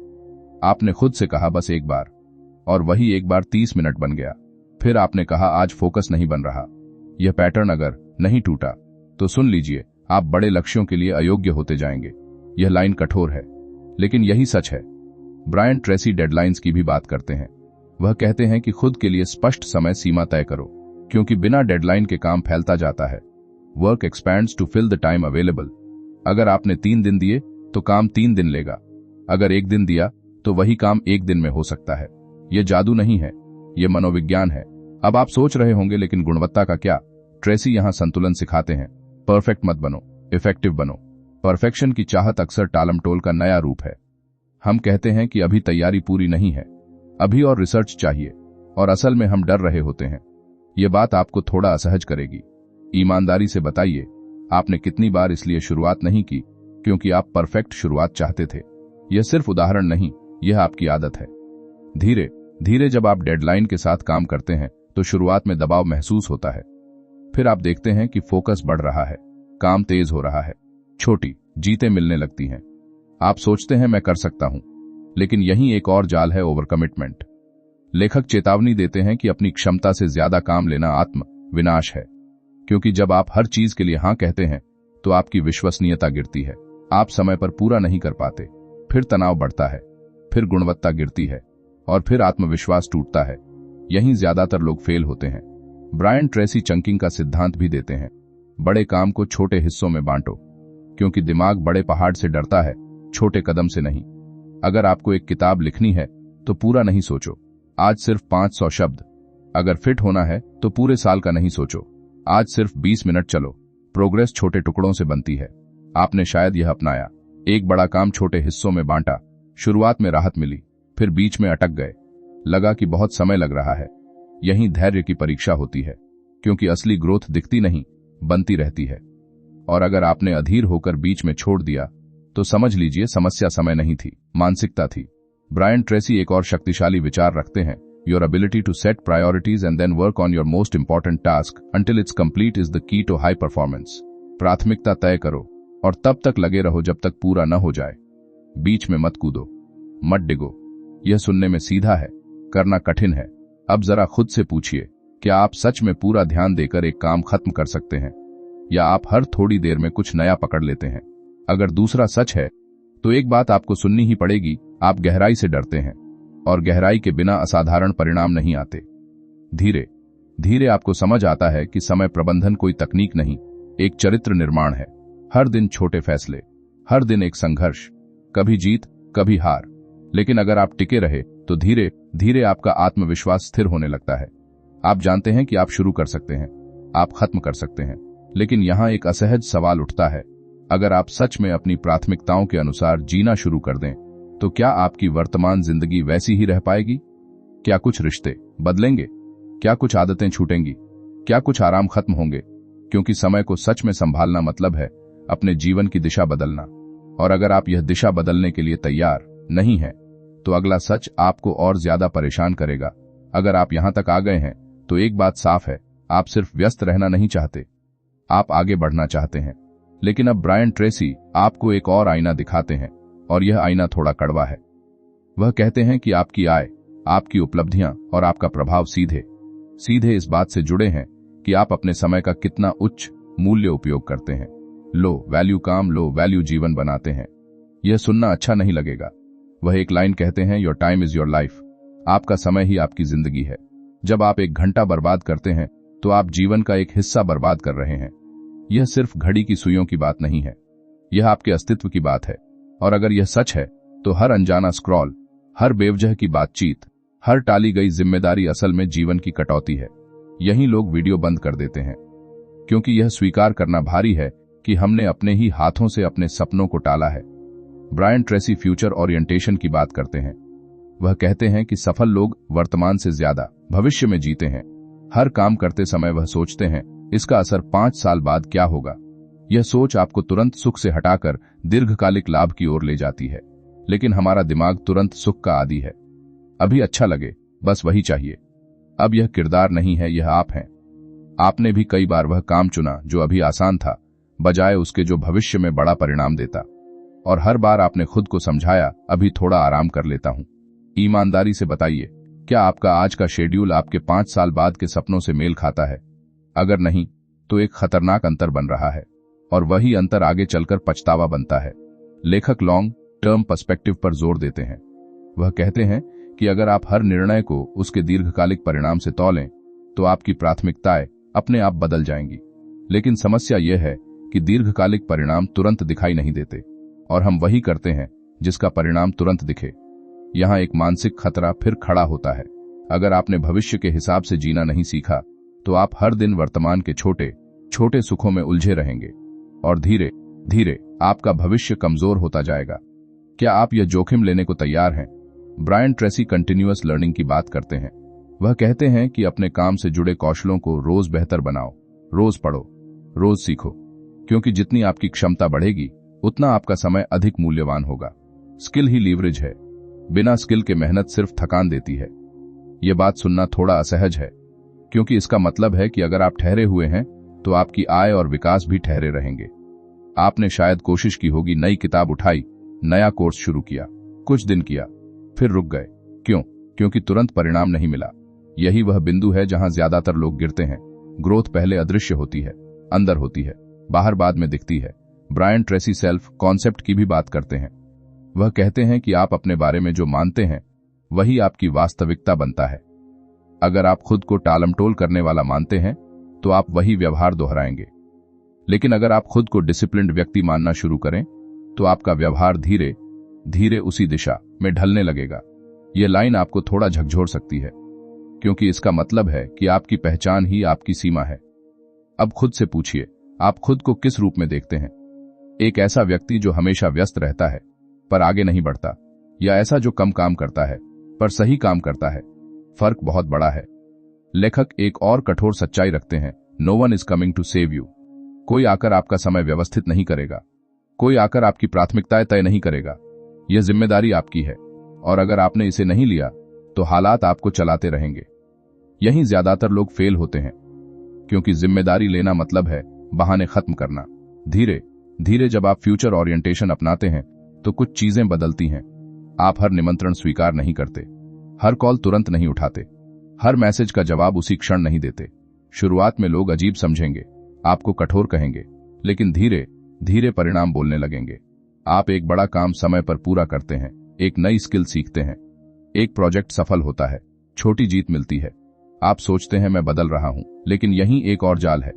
आपने खुद से कहा बस एक बार, और वही एक बार 30 मिनट बन गया। फिर आपने कहा आज फोकस नहीं बन रहा। यह पैटर्न अगर नहीं टूटा तो सुन लीजिए, आप बड़े लक्ष्यों के लिए अयोग्य होते जाएंगे। यह लाइन कठोर है, लेकिन यही सच है। ब्रायन ट्रेसी डेडलाइंस की भी बात करते हैं। वह कहते हैं कि खुद के लिए स्पष्ट समय सीमा तय करो, क्योंकि बिना डेडलाइन के काम फैलता जाता है। Work expands to fill the time available. अगर आपने 3 दिन दिए तो काम 3 दिन लेगा। अगर 1 दिन दिया तो वही काम 1 दिन में हो सकता है। यह जादू नहीं है, यह मनोविज्ञान है। अब आप सोच रहे होंगे, लेकिन गुणवत्ता का क्या? ट्रेसी यहां संतुलन सिखाते हैं। परफेक्ट मत बनो, इफेक्टिव बनो। परफेक्शन की चाहत अक्सर टालमटोल का नया रूप है। हम कहते हैं कि अभी तैयारी पूरी नहीं है, अभी और रिसर्च चाहिए, और असल में हम डर रहे होते हैं। यह बात आपको थोड़ा असहज करेगी। ईमानदारी से बताइए, आपने कितनी बार इसलिए शुरुआत नहीं की क्योंकि आप परफेक्ट शुरुआत चाहते थे? यह सिर्फ उदाहरण नहीं, यह आपकी आदत है। धीरे धीरे जब आप डेडलाइन के साथ काम करते हैं तो शुरुआत में दबाव महसूस होता है। फिर आप देखते हैं कि फोकस बढ़ रहा है, काम तेज हो रहा है, छोटी जीतें मिलने लगती हैं। आप सोचते हैं मैं कर सकता हूं, लेकिन यहीं एक और जाल है, ओवर कमिटमेंट। लेखक चेतावनी देते हैं कि अपनी क्षमता से ज्यादा काम लेना आत्म विनाश है, क्योंकि जब आप हर चीज के लिए हां कहते हैं तो आपकी विश्वसनीयता गिरती है। आप समय पर पूरा नहीं कर पाते, फिर तनाव बढ़ता है, फिर गुणवत्ता गिरती है और फिर आत्मविश्वास टूटता है। यहीं ज्यादातर लोग फेल होते हैं। ब्रायन ट्रेसी चंकिंग का सिद्धांत भी देते हैं, बड़े काम को छोटे हिस्सों में बांटो, क्योंकि दिमाग बड़े पहाड़ से डरता है, छोटे कदम से नहीं। अगर आपको एक किताब लिखनी है तो पूरा नहीं सोचो, आज सिर्फ 500 शब्द। अगर फिट होना है तो पूरे साल का नहीं सोचो, आज सिर्फ 20 मिनट चलो। प्रोग्रेस छोटे टुकड़ों से बनती है। आपने शायद यह अपनाया, एक बड़ा काम छोटे हिस्सों में बांटा, शुरुआत में राहत मिली, फिर बीच में अटक गए, लगा कि बहुत समय लग रहा है। यहीं धैर्य की परीक्षा होती है, क्योंकि असली ग्रोथ दिखती नहीं, बनती रहती है। और अगर आपने अधीर होकर बीच में छोड़ दिया तो समझ लीजिए समस्या समय नहीं थी, मानसिकता थी। ब्रायन ट्रेसी एक और शक्तिशाली विचार रखते हैं, your ability to set priorities and then work on your most important task until it's complete is the key to high performance. प्राथमिकता तय करो और तब तक लगे रहो जब तक पूरा न हो जाए। बीच में मत कूदो, मत डिगो। यह सुनने में सीधा है, करना कठिन है। अब जरा खुद से पूछिए, क्या आप सच में पूरा ध्यान देकर एक काम खत्म कर सकते हैं, या आप हर थोड़ी देर में कुछ नया पकड़ लेते हैं? अगर दूसरा सच है तो एक बात आपको सुननी ही पड़ेगी, आप गहराई से डरते हैं, और गहराई के बिना असाधारण परिणाम नहीं आते। धीरे धीरे आपको समझ आता है कि समय प्रबंधन कोई तकनीक नहीं, एक चरित्र निर्माण है। हर दिन छोटे फैसले, हर दिन एक संघर्ष, कभी जीत कभी हार, लेकिन अगर आप टिके रहे तो धीरे धीरे आपका आत्मविश्वास स्थिर होने लगता है। आप जानते हैं कि आप शुरू कर सकते हैं, आप खत्म कर सकते हैं, लेकिन यहां एक असहज सवाल उठता है, अगर आप सच में अपनी प्राथमिकताओं के अनुसार जीना शुरू कर दें तो क्या आपकी वर्तमान जिंदगी वैसी ही रह पाएगी? क्या कुछ रिश्ते बदलेंगे? क्या कुछ आदतें छूटेंगी? क्या कुछ आराम खत्म होंगे? क्योंकि समय को सच में संभालना मतलब है अपने जीवन की दिशा बदलना। और अगर आप यह दिशा बदलने के लिए तैयार नहीं हैं, तो अगला सच आपको और ज्यादा परेशान करेगा। अगर आप यहां तक आ गए हैं तो एक बात साफ है, आप सिर्फ व्यस्त रहना नहीं चाहते, आप आगे बढ़ना चाहते हैं। लेकिन अब ब्रायन ट्रेसी आपको एक और आईना दिखाते हैं, और यह आईना थोड़ा कड़वा है। वह कहते हैं कि आपकी आय, आपकी उपलब्धियां और आपका प्रभाव सीधे सीधे इस बात से जुड़े हैं कि आप अपने समय का कितना उच्च मूल्य उपयोग करते हैं। लो वैल्यू काम, लो वैल्यू जीवन बनाते हैं। यह सुनना अच्छा नहीं लगेगा। वह एक लाइन कहते हैं, your time is your life. आपका समय ही आपकी जिंदगी है। जब आप 1 घंटा बर्बाद करते हैं तो आप जीवन का एक हिस्सा बर्बाद कर रहे हैं। यह सिर्फ घड़ी की सुइयों की बात नहीं है, यह आपके अस्तित्व की बात है। और अगर यह सच है तो हर अनजाना स्क्रॉल, हर बेवजह की बातचीत, हर टाली गई जिम्मेदारी असल में जीवन की कटौती है। यही लोग वीडियो बंद कर देते हैं, क्योंकि यह स्वीकार करना भारी है कि हमने अपने ही हाथों से अपने सपनों को टाला है। ब्रायन ट्रेसी फ्यूचर ओरिएंटेशन की बात करते हैं। वह कहते हैं कि सफल लोग वर्तमान से ज्यादा भविष्य में जीते हैं। हर काम करते समय वह सोचते हैं, इसका असर 5 साल बाद क्या होगा। यह सोच आपको तुरंत सुख से हटाकर दीर्घकालिक लाभ की ओर ले जाती है। लेकिन हमारा दिमाग तुरंत सुख का आदी है। अभी अच्छा लगे, बस वही चाहिए। अब यह किरदार नहीं है, यह आप हैं। आपने भी कई बार वह काम चुना जो अभी आसान था, बजाय उसके जो भविष्य में बड़ा परिणाम देता। और हर बार आपने खुद को समझाया, अभी थोड़ा आराम कर लेता हूं। ईमानदारी से बताइए, क्या आपका आज का शेड्यूल आपके 5 साल बाद के सपनों से मेल खाता है? अगर नहीं, तो एक खतरनाक अंतर बन रहा है, और वही अंतर आगे चलकर पछतावा बनता है। लेखक लॉन्ग टर्म पर्सपेक्टिव पर जोर देते हैं। वह कहते हैं कि अगर आप हर निर्णय को उसके दीर्घकालिक परिणाम से तौलें तो आपकी प्राथमिकताएं अपने आप बदल जाएंगी। लेकिन समस्या यह है कि दीर्घकालिक परिणाम तुरंत दिखाई नहीं देते, और हम वही करते हैं जिसका परिणाम तुरंत दिखे। यहां एक मानसिक खतरा फिर खड़ा होता है। अगर आपने भविष्य के हिसाब से जीना नहीं सीखा तो आप हर दिन वर्तमान के छोटे छोटे सुखों में उलझे रहेंगे, और धीरे धीरे आपका भविष्य कमजोर होता जाएगा। क्या आप यह जोखिम लेने को तैयार हैं? ब्रायन ट्रेसी कंटिन्यूअस लर्निंग की बात करते हैं। वह कहते हैं कि अपने काम से जुड़े कौशलों को रोज बेहतर बनाओ, रोज पढ़ो, रोज सीखो, क्योंकि जितनी आपकी क्षमता बढ़ेगी उतना आपका समय अधिक मूल्यवान होगा। स्किल ही लीवरेज है। बिना स्किल के मेहनत सिर्फ थकान देती है। यह बात सुनना थोड़ा असहज है, क्योंकि इसका मतलब है कि अगर आप ठहरे हुए हैं तो आपकी आय और विकास भी ठहरे रहेंगे। आपने शायद कोशिश की होगी, नई किताब उठाई, नया कोर्स शुरू किया, कुछ दिन किया, फिर रुक गए। क्यों? क्योंकि तुरंत परिणाम नहीं मिला। यही वह बिंदु है जहां ज्यादातर लोग गिरते हैं। ग्रोथ पहले अदृश्य होती है, अंदर होती है, बाहर बाद में दिखती है। ब्रायन ट्रेसी सेल्फ कॉन्सेप्ट की भी बात करते हैं। वह कहते हैं कि आप अपने बारे में जो मानते हैं वही आपकी वास्तविकता बनता है। अगर आप खुद को टालमटोल करने वाला मानते हैं तो आप वही व्यवहार दोहराएंगे। लेकिन अगर आप खुद को डिसिप्लिन्ड व्यक्ति मानना शुरू करें तो आपका व्यवहार धीरे धीरे उसी दिशा में ढलने लगेगा। यह लाइन आपको थोड़ा झकझोर सकती है, क्योंकि इसका मतलब है कि आपकी पहचान ही आपकी सीमा है। अब खुद से पूछिए, आप खुद को किस रूप में देखते हैं? एक ऐसा व्यक्ति जो हमेशा व्यस्त रहता है पर आगे नहीं बढ़ता, या ऐसा जो कम काम करता है पर सही काम करता है? फर्क बहुत बड़ा है। लेखक एक और कठोर सच्चाई रखते हैं, no one is coming to save you. कोई आकर आपका समय व्यवस्थित नहीं करेगा, कोई आकर आपकी प्राथमिकताएं तय नहीं करेगा। यह जिम्मेदारी आपकी है, और अगर आपने इसे नहीं लिया तो हालात आपको चलाते रहेंगे। यहीं ज्यादातर लोग फेल होते हैं, क्योंकि जिम्मेदारी लेना मतलब है बहाने खत्म करना। धीरे धीरे जब आप फ्यूचर ओरिएंटेशन अपनाते हैं तो कुछ चीजें बदलती हैं। आप हर निमंत्रण स्वीकार नहीं करते, हर कॉल तुरंत नहीं उठाते, हर मैसेज का जवाब उसी क्षण नहीं देते। शुरुआत में लोग अजीब समझेंगे, आपको कठोर कहेंगे, लेकिन धीरे धीरे परिणाम बोलने लगेंगे। आप एक बड़ा काम समय पर पूरा करते हैं, एक नई स्किल सीखते हैं, एक प्रोजेक्ट सफल होता है, छोटी जीत मिलती है। आप सोचते हैं मैं बदल रहा हूं, लेकिन यहीं एक और जाल है।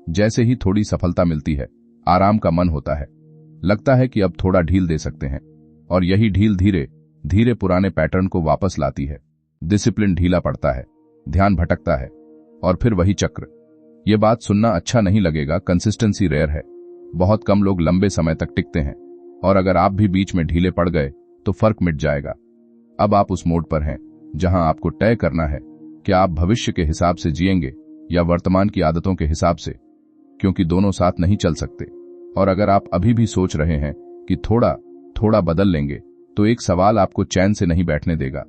जैसे ही थोड़ी सफलता मिलती है, आराम का मन होता है, लगता है कि अब थोड़ा ढील दे सकते हैं, और यही ढील धीरे धीरे पुराने पैटर्न को वापस लाती है। डिसिप्लिन ढीला पड़ता है, ध्यान भटकता है, और फिर वही चक्र। यह बात सुनना अच्छा नहीं लगेगा, कंसिस्टेंसी रेयर है। बहुत कम लोग लंबे समय तक टिकते हैं, और अगर आप भी बीच में ढीले पड़ गए तो फर्क मिट जाएगा। अब आप उस मोड पर हैं जहां आपको तय करना है कि आप भविष्य के हिसाब से जिएंगे या वर्तमान की आदतों के हिसाब से, क्योंकि दोनों साथ नहीं चल सकते। और अगर आप अभी भी सोच रहे हैं कि थोड़ा थोड़ा बदल लेंगे, तो एक सवाल आपको चैन से नहीं बैठने देगा।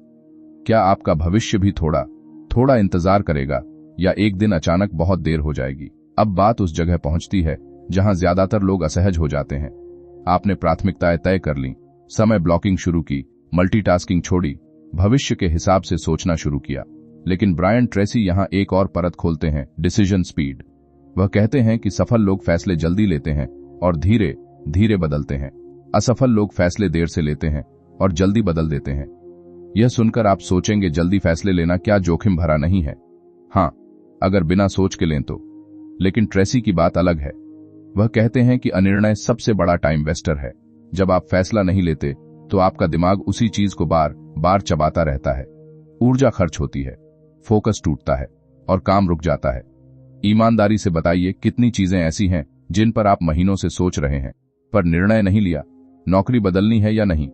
क्या आपका भविष्य भी थोड़ा थोड़ा इंतजार करेगा, या एक दिन अचानक बहुत देर हो जाएगी? अब बात उस जगह पहुंचती है जहां ज्यादातर लोग असहज हो जाते हैं। आपने प्राथमिकताएं तय कर लीं, समय ब्लॉकिंग शुरू की, मल्टीटास्किंग छोड़ी, भविष्य के हिसाब से सोचना शुरू किया। लेकिन ब्रायन ट्रेसी यहां एक और परत खोलते हैं, डिसीजन स्पीड। वह कहते हैं कि सफल लोग फैसले जल्दी लेते हैं और धीरे धीरे बदलते हैं। असफल लोग फैसले देर से लेते हैं और जल्दी बदल देते हैं। यह सुनकर आप सोचेंगे, जल्दी फैसले लेना क्या जोखिम भरा नहीं है? हां, अगर बिना सोच के लें तो। लेकिन ट्रेसी की बात अलग है। वह कहते हैं कि अनिर्णय सबसे बड़ा टाइम वेस्टर है। जब आप फैसला नहीं लेते तो आपका दिमाग उसी चीज को बार बार चबाता रहता है। ऊर्जा खर्च होती है, फोकस टूटता है और काम रुक जाता है। ईमानदारी से बताइए, कितनी चीजें ऐसी हैं जिन पर आप महीनों से सोच रहे हैं पर निर्णय नहीं लिया? नौकरी बदलनी है या नहीं,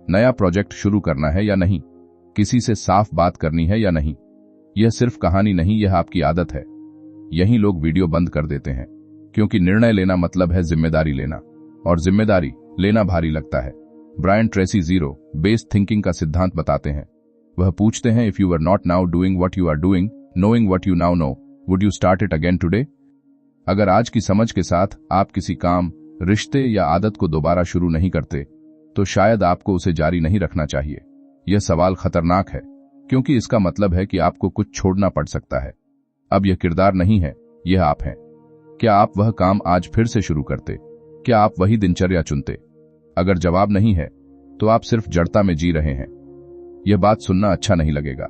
नया प्रोजेक्ट शुरू करना है या नहीं, किसी से साफ बात करनी है या नहीं? यह सिर्फ कहानी नहीं, यह आपकी आदत है। यही लोग वीडियो बंद कर देते हैं, क्योंकि निर्णय लेना मतलब है जिम्मेदारी लेना, और जिम्मेदारी लेना भारी लगता है। Brian Tracy zero based thinking का सिद्धांत बताते हैं। वह पूछते हैं, if you are not now doing what you are doing, knowing what you now know, would you start it again today? अगर आज की समझ के साथ आप किसी काम, रिश्ते या आदत को दोबारा शुरू नहीं करते, तो शायद आपको उसे जारी नहीं रखना चाहिए। यह सवाल खतरनाक है, क्योंकि इसका मतलब है कि आपको कुछ छोड़ना पड़ सकता है। अब यह किरदार नहीं है, यह आप हैं। क्या आप वह काम आज फिर से शुरू करते? क्या आप वही दिनचर्या चुनते? अगर जवाब नहीं है, तो आप सिर्फ जड़ता में जी रहे हैं। यह बात सुनना अच्छा नहीं लगेगा।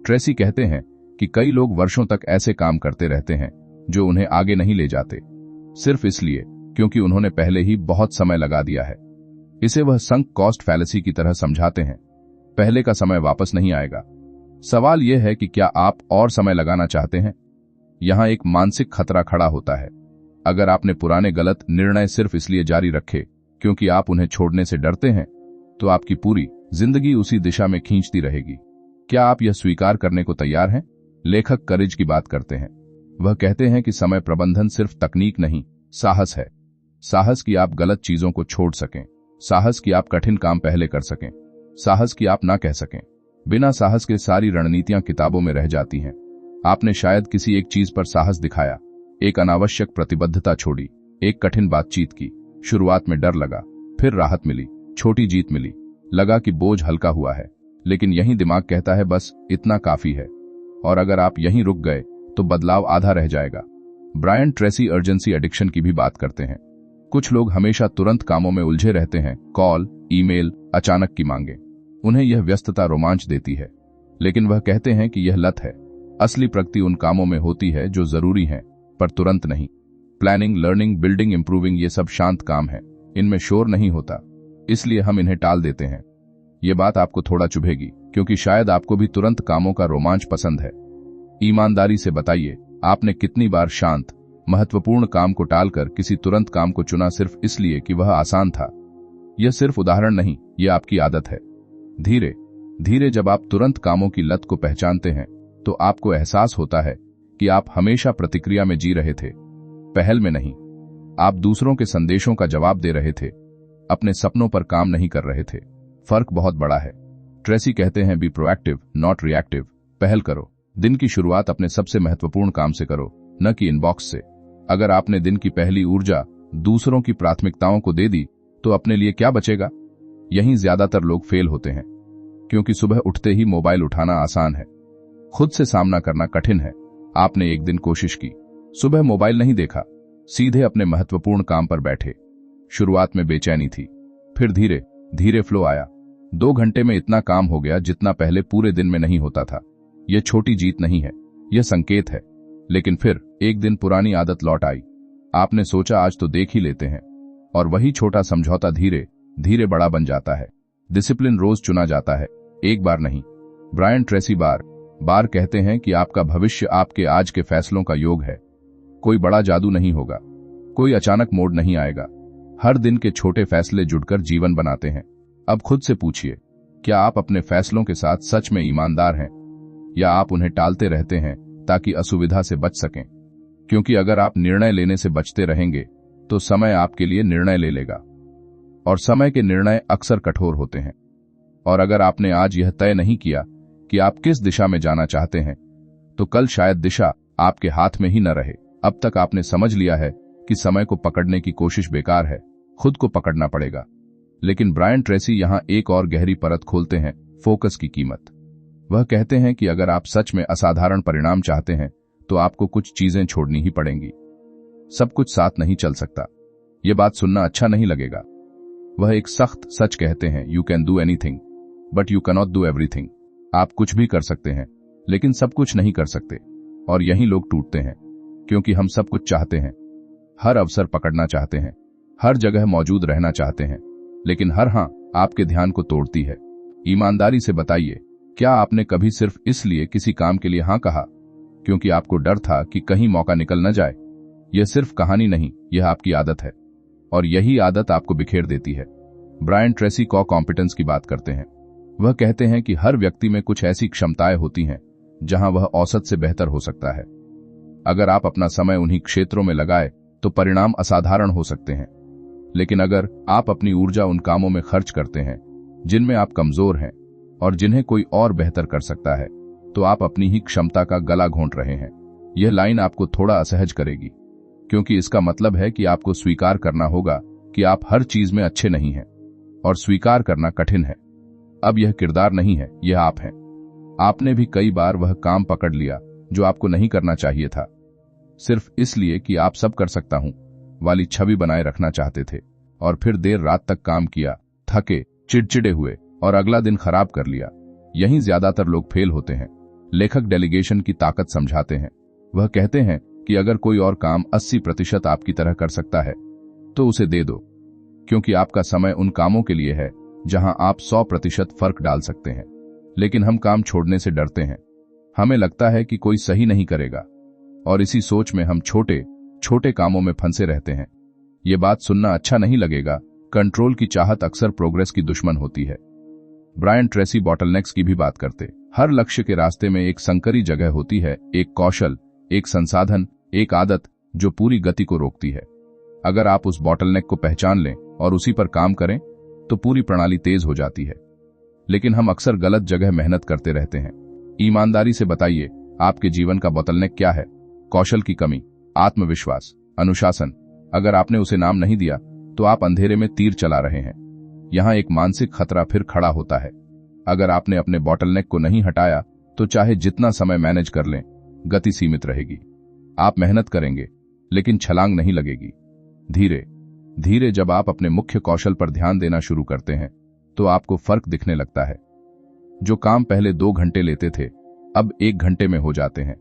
ट्रेसी कहते हैं कि कई लोग वर्षों तक ऐसे काम करते रहते हैं जो उन्हें आगे नहीं ले जाते, सिर्फ इसलिए क्योंकि उन्होंने पहले ही बहुत समय लगा दिया है। इसे वह संक कॉस्ट फैलेसी की तरह समझाते हैं। पहले का समय वापस नहीं आएगा। सवाल यह है कि क्या आप और समय लगाना चाहते हैं? यहां एक मानसिक खतरा खड़ा होता है। अगर आपने पुराने गलत निर्णय सिर्फ इसलिए जारी रखे क्योंकि आप उन्हें छोड़ने से डरते हैं, तो आपकी पूरी जिंदगी उसी दिशा में खींचती रहेगी। क्या आप यह स्वीकार करने को तैयार हैं? लेखक करेज की बात करते हैं। वह कहते हैं कि समय प्रबंधन सिर्फ तकनीक नहीं, साहस है। साहस कि आप गलत चीजों को छोड़ सकें, साहस कि आप कठिन काम पहले कर सकें, साहस कि आप ना कह सकें। बिना साहस के सारी रणनीतियां किताबों में रह जाती हैं। आपने शायद किसी एक चीज पर साहस दिखाया, एक अनावश्यक प्रतिबद्धता छोड़ी, एक कठिन बातचीत की। शुरुआत में डर लगा, फिर राहत मिली, छोटी जीत मिली, लगा कि बोझ हल्का हुआ है। लेकिन यहीं दिमाग कहता है बस इतना काफी है, और अगर आप यहीं रुक गए तो बदलाव आधा रह जाएगा। ब्रायन ट्रेसी अर्जेंसी एडिक्शन की भी बात करते हैं। कुछ लोग हमेशा तुरंत कामों में उलझे रहते हैं, कॉल, ईमेल, अचानक की मांगे। उन्हें यह व्यस्तता रोमांच देती है, लेकिन वह कहते हैं कि यह लत है। असली प्रगति उन कामों में होती है जो जरूरी हैं, पर तुरंत नहीं। प्लानिंग, लर्निंग, बिल्डिंग, इंप्रूविंग, ये सब शांत काम है, इनमें शोर नहीं होता, इसलिए हम इन्हें टाल देते हैं। ये बात आपको थोड़ा चुभेगी, क्योंकि शायद आपको भी तुरंत कामों का रोमांच पसंद है। ईमानदारी से बताइए, आपने कितनी बार शांत, महत्वपूर्ण काम को टालकर किसी तुरंत काम को चुना सिर्फ इसलिए कि वह आसान था? यह सिर्फ उदाहरण नहीं, यह आपकी आदत है। धीरे धीरे जब आप तुरंत कामों की लत को पहचानते हैं, तो आपको एहसास होता है कि आप हमेशा प्रतिक्रिया में जी रहे थे, पहल में नहीं। आप दूसरों के संदेशों का जवाब दे रहे थे, अपने सपनों पर काम नहीं कर रहे थे। फर्क बहुत बड़ा है। ट्रेसी कहते हैं, बी प्रोएक्टिव नॉट रिएक्टिव। पहल करो। दिन की शुरुआत अपने सबसे महत्वपूर्ण काम से करो, न कि इनबॉक्स से। अगर आपने दिन की पहली ऊर्जा दूसरों की प्राथमिकताओं को दे दी, तो अपने लिए क्या बचेगा? यहीं ज्यादातर लोग फेल होते हैं, क्योंकि सुबह उठते ही मोबाइल उठाना आसान है, खुद से सामना करना कठिन है। आपने एक दिन कोशिश की, सुबह मोबाइल नहीं देखा, सीधे अपने महत्वपूर्ण काम पर बैठे। शुरुआत में बेचैनी थी, फिर धीरे धीरे फ्लो आया। 2 घंटे में इतना काम हो गया जितना पहले पूरे दिन में नहीं होता था। यह छोटी जीत नहीं है, यह संकेत है। लेकिन फिर एक दिन पुरानी आदत लौट आई। आपने सोचा आज तो देख ही लेते हैं, और वही छोटा समझौता धीरे धीरे बड़ा बन जाता है। डिसिप्लिन रोज चुना जाता है, एक बार नहीं। ब्रायन ट्रेसी बार बार कहते हैं कि आपका भविष्य आपके आज के फैसलों का योग है। कोई बड़ा जादू नहीं होगा, कोई अचानक मोड़ नहीं आएगा। हर दिन के छोटे फैसले जुड़कर जीवन बनाते हैं। अब खुद से पूछिए, क्या आप अपने फैसलों के साथ सच में ईमानदार हैं, या आप उन्हें टालते रहते हैं ताकि असुविधा से बच सकें? क्योंकि अगर आप निर्णय लेने से बचते रहेंगे, तो समय आपके लिए निर्णय ले लेगा, और समय के निर्णय अक्सर कठोर होते हैं। और अगर आपने आज यह तय नहीं किया कि आप किस दिशा में जाना चाहते हैं, तो कल शायद दिशा आपके हाथ में ही न रहे। अब तक आपने समझ लिया है कि समय को पकड़ने की कोशिश बेकार है, खुद को पकड़ना पड़ेगा। लेकिन ब्रायन ट्रेसी यहां एक और गहरी परत खोलते हैं, फोकस की कीमत। वह कहते हैं कि अगर आप सच में असाधारण परिणाम चाहते हैं, तो आपको कुछ चीजें छोड़नी ही पड़ेंगी। सब कुछ साथ नहीं चल सकता। यह बात सुनना अच्छा नहीं लगेगा। वह एक सख्त सच कहते हैं, you can do anything but you cannot do everything. आप कुछ भी कर सकते हैं, लेकिन सब कुछ नहीं कर सकते। और यही लोग टूटते हैं, क्योंकि हम सब कुछ चाहते हैं, हर अवसर पकड़ना चाहते हैं, हर जगह मौजूद रहना चाहते हैं, लेकिन हर हां आपके ध्यान को तोड़ती है। ईमानदारी से बताइए, क्या आपने कभी सिर्फ इसलिए किसी काम के लिए हां कहा क्योंकि आपको डर था कि कहीं मौका निकल न जाए? यह सिर्फ कहानी नहीं, यह आपकी आदत है, और यही आदत आपको बिखेर देती है। ब्रायन ट्रेसी कॉ कॉम्पिटेंस की बात करते हैं। वह कहते हैं कि हर व्यक्ति में कुछ ऐसी क्षमताएं होती हैं जहां वह औसत से बेहतर हो सकता है। अगर आप अपना समय उन्हीं क्षेत्रों में लगाए, तो परिणाम असाधारण हो सकते हैं। लेकिन अगर आप अपनी ऊर्जा उन कामों में खर्च करते हैं जिनमें आप कमजोर हैं और जिन्हें कोई और बेहतर कर सकता है, तो आप अपनी ही क्षमता का गला घोंट रहे हैं। यह लाइन आपको थोड़ा असहज करेगी, क्योंकि इसका मतलब है कि आपको स्वीकार करना होगा कि आप हर चीज में अच्छे नहीं हैं, और स्वीकार करना कठिन है। अब यह किरदार नहीं है, यह आप हैं। आपने भी कई बार वह काम पकड़ लिया जो आपको नहीं करना चाहिए था, सिर्फ इसलिए कि आप सब कर सकता हूं वाली छवि बनाए रखना चाहते थे, और फिर देर रात तक काम किया, थके, चिड़चिड़े हुए, और अगला दिन खराब कर लिया। यहीं ज्यादातर लोग फेल होते हैं। लेखक डेलीगेशन की ताकत समझाते हैं। वह कहते हैं कि अगर कोई और काम 80% आपकी तरह कर सकता है, तो उसे दे दो, क्योंकि आपका समय उन कामों के लिए है जहां आप 100% फर्क डाल सकते हैं। लेकिन हम काम छोड़ने से डरते हैं। हमें लगता है कि कोई सही नहीं करेगा, और इसी सोच में हम छोटे छोटे कामों में फंसे रहते हैं। ये बात सुनना अच्छा नहीं लगेगा, कंट्रोल की चाहत अक्सर प्रोग्रेस की दुश्मन होती है। ब्रायन ट्रेसी बॉटलनेक्स की भी बात करते। हर लक्ष्य के रास्ते में एक संकरी जगह होती है, एक कौशल, एक संसाधन, एक आदत जो पूरी गति को रोकती है। अगर आप उस बॉटलनेक को पहचान लें और उसी पर काम करें, तो पूरी प्रणाली तेज हो जाती है। लेकिन हम अक्सर गलत जगह मेहनत करते रहते हैं। ईमानदारी से बताइए, आपके जीवन का बॉटलनेक क्या है? कौशल की कमी, आत्मविश्वास, अनुशासन, अगर आपने उसे नाम नहीं दिया तो आप अंधेरे में तीर चला रहे हैं। यहां एक मानसिक खतरा फिर खड़ा होता है। अगर आपने अपने बॉटलनेक को नहीं हटाया तो चाहे जितना समय मैनेज कर लें, गति सीमित रहेगी। आप मेहनत करेंगे लेकिन छलांग नहीं लगेगी। धीरे धीरे जब आप अपने मुख्य कौशल पर ध्यान देना शुरू करते हैं तो आपको फर्क दिखने लगता है। जो काम पहले 2 घंटे लेते थे अब 1 घंटे में हो जाते हैं।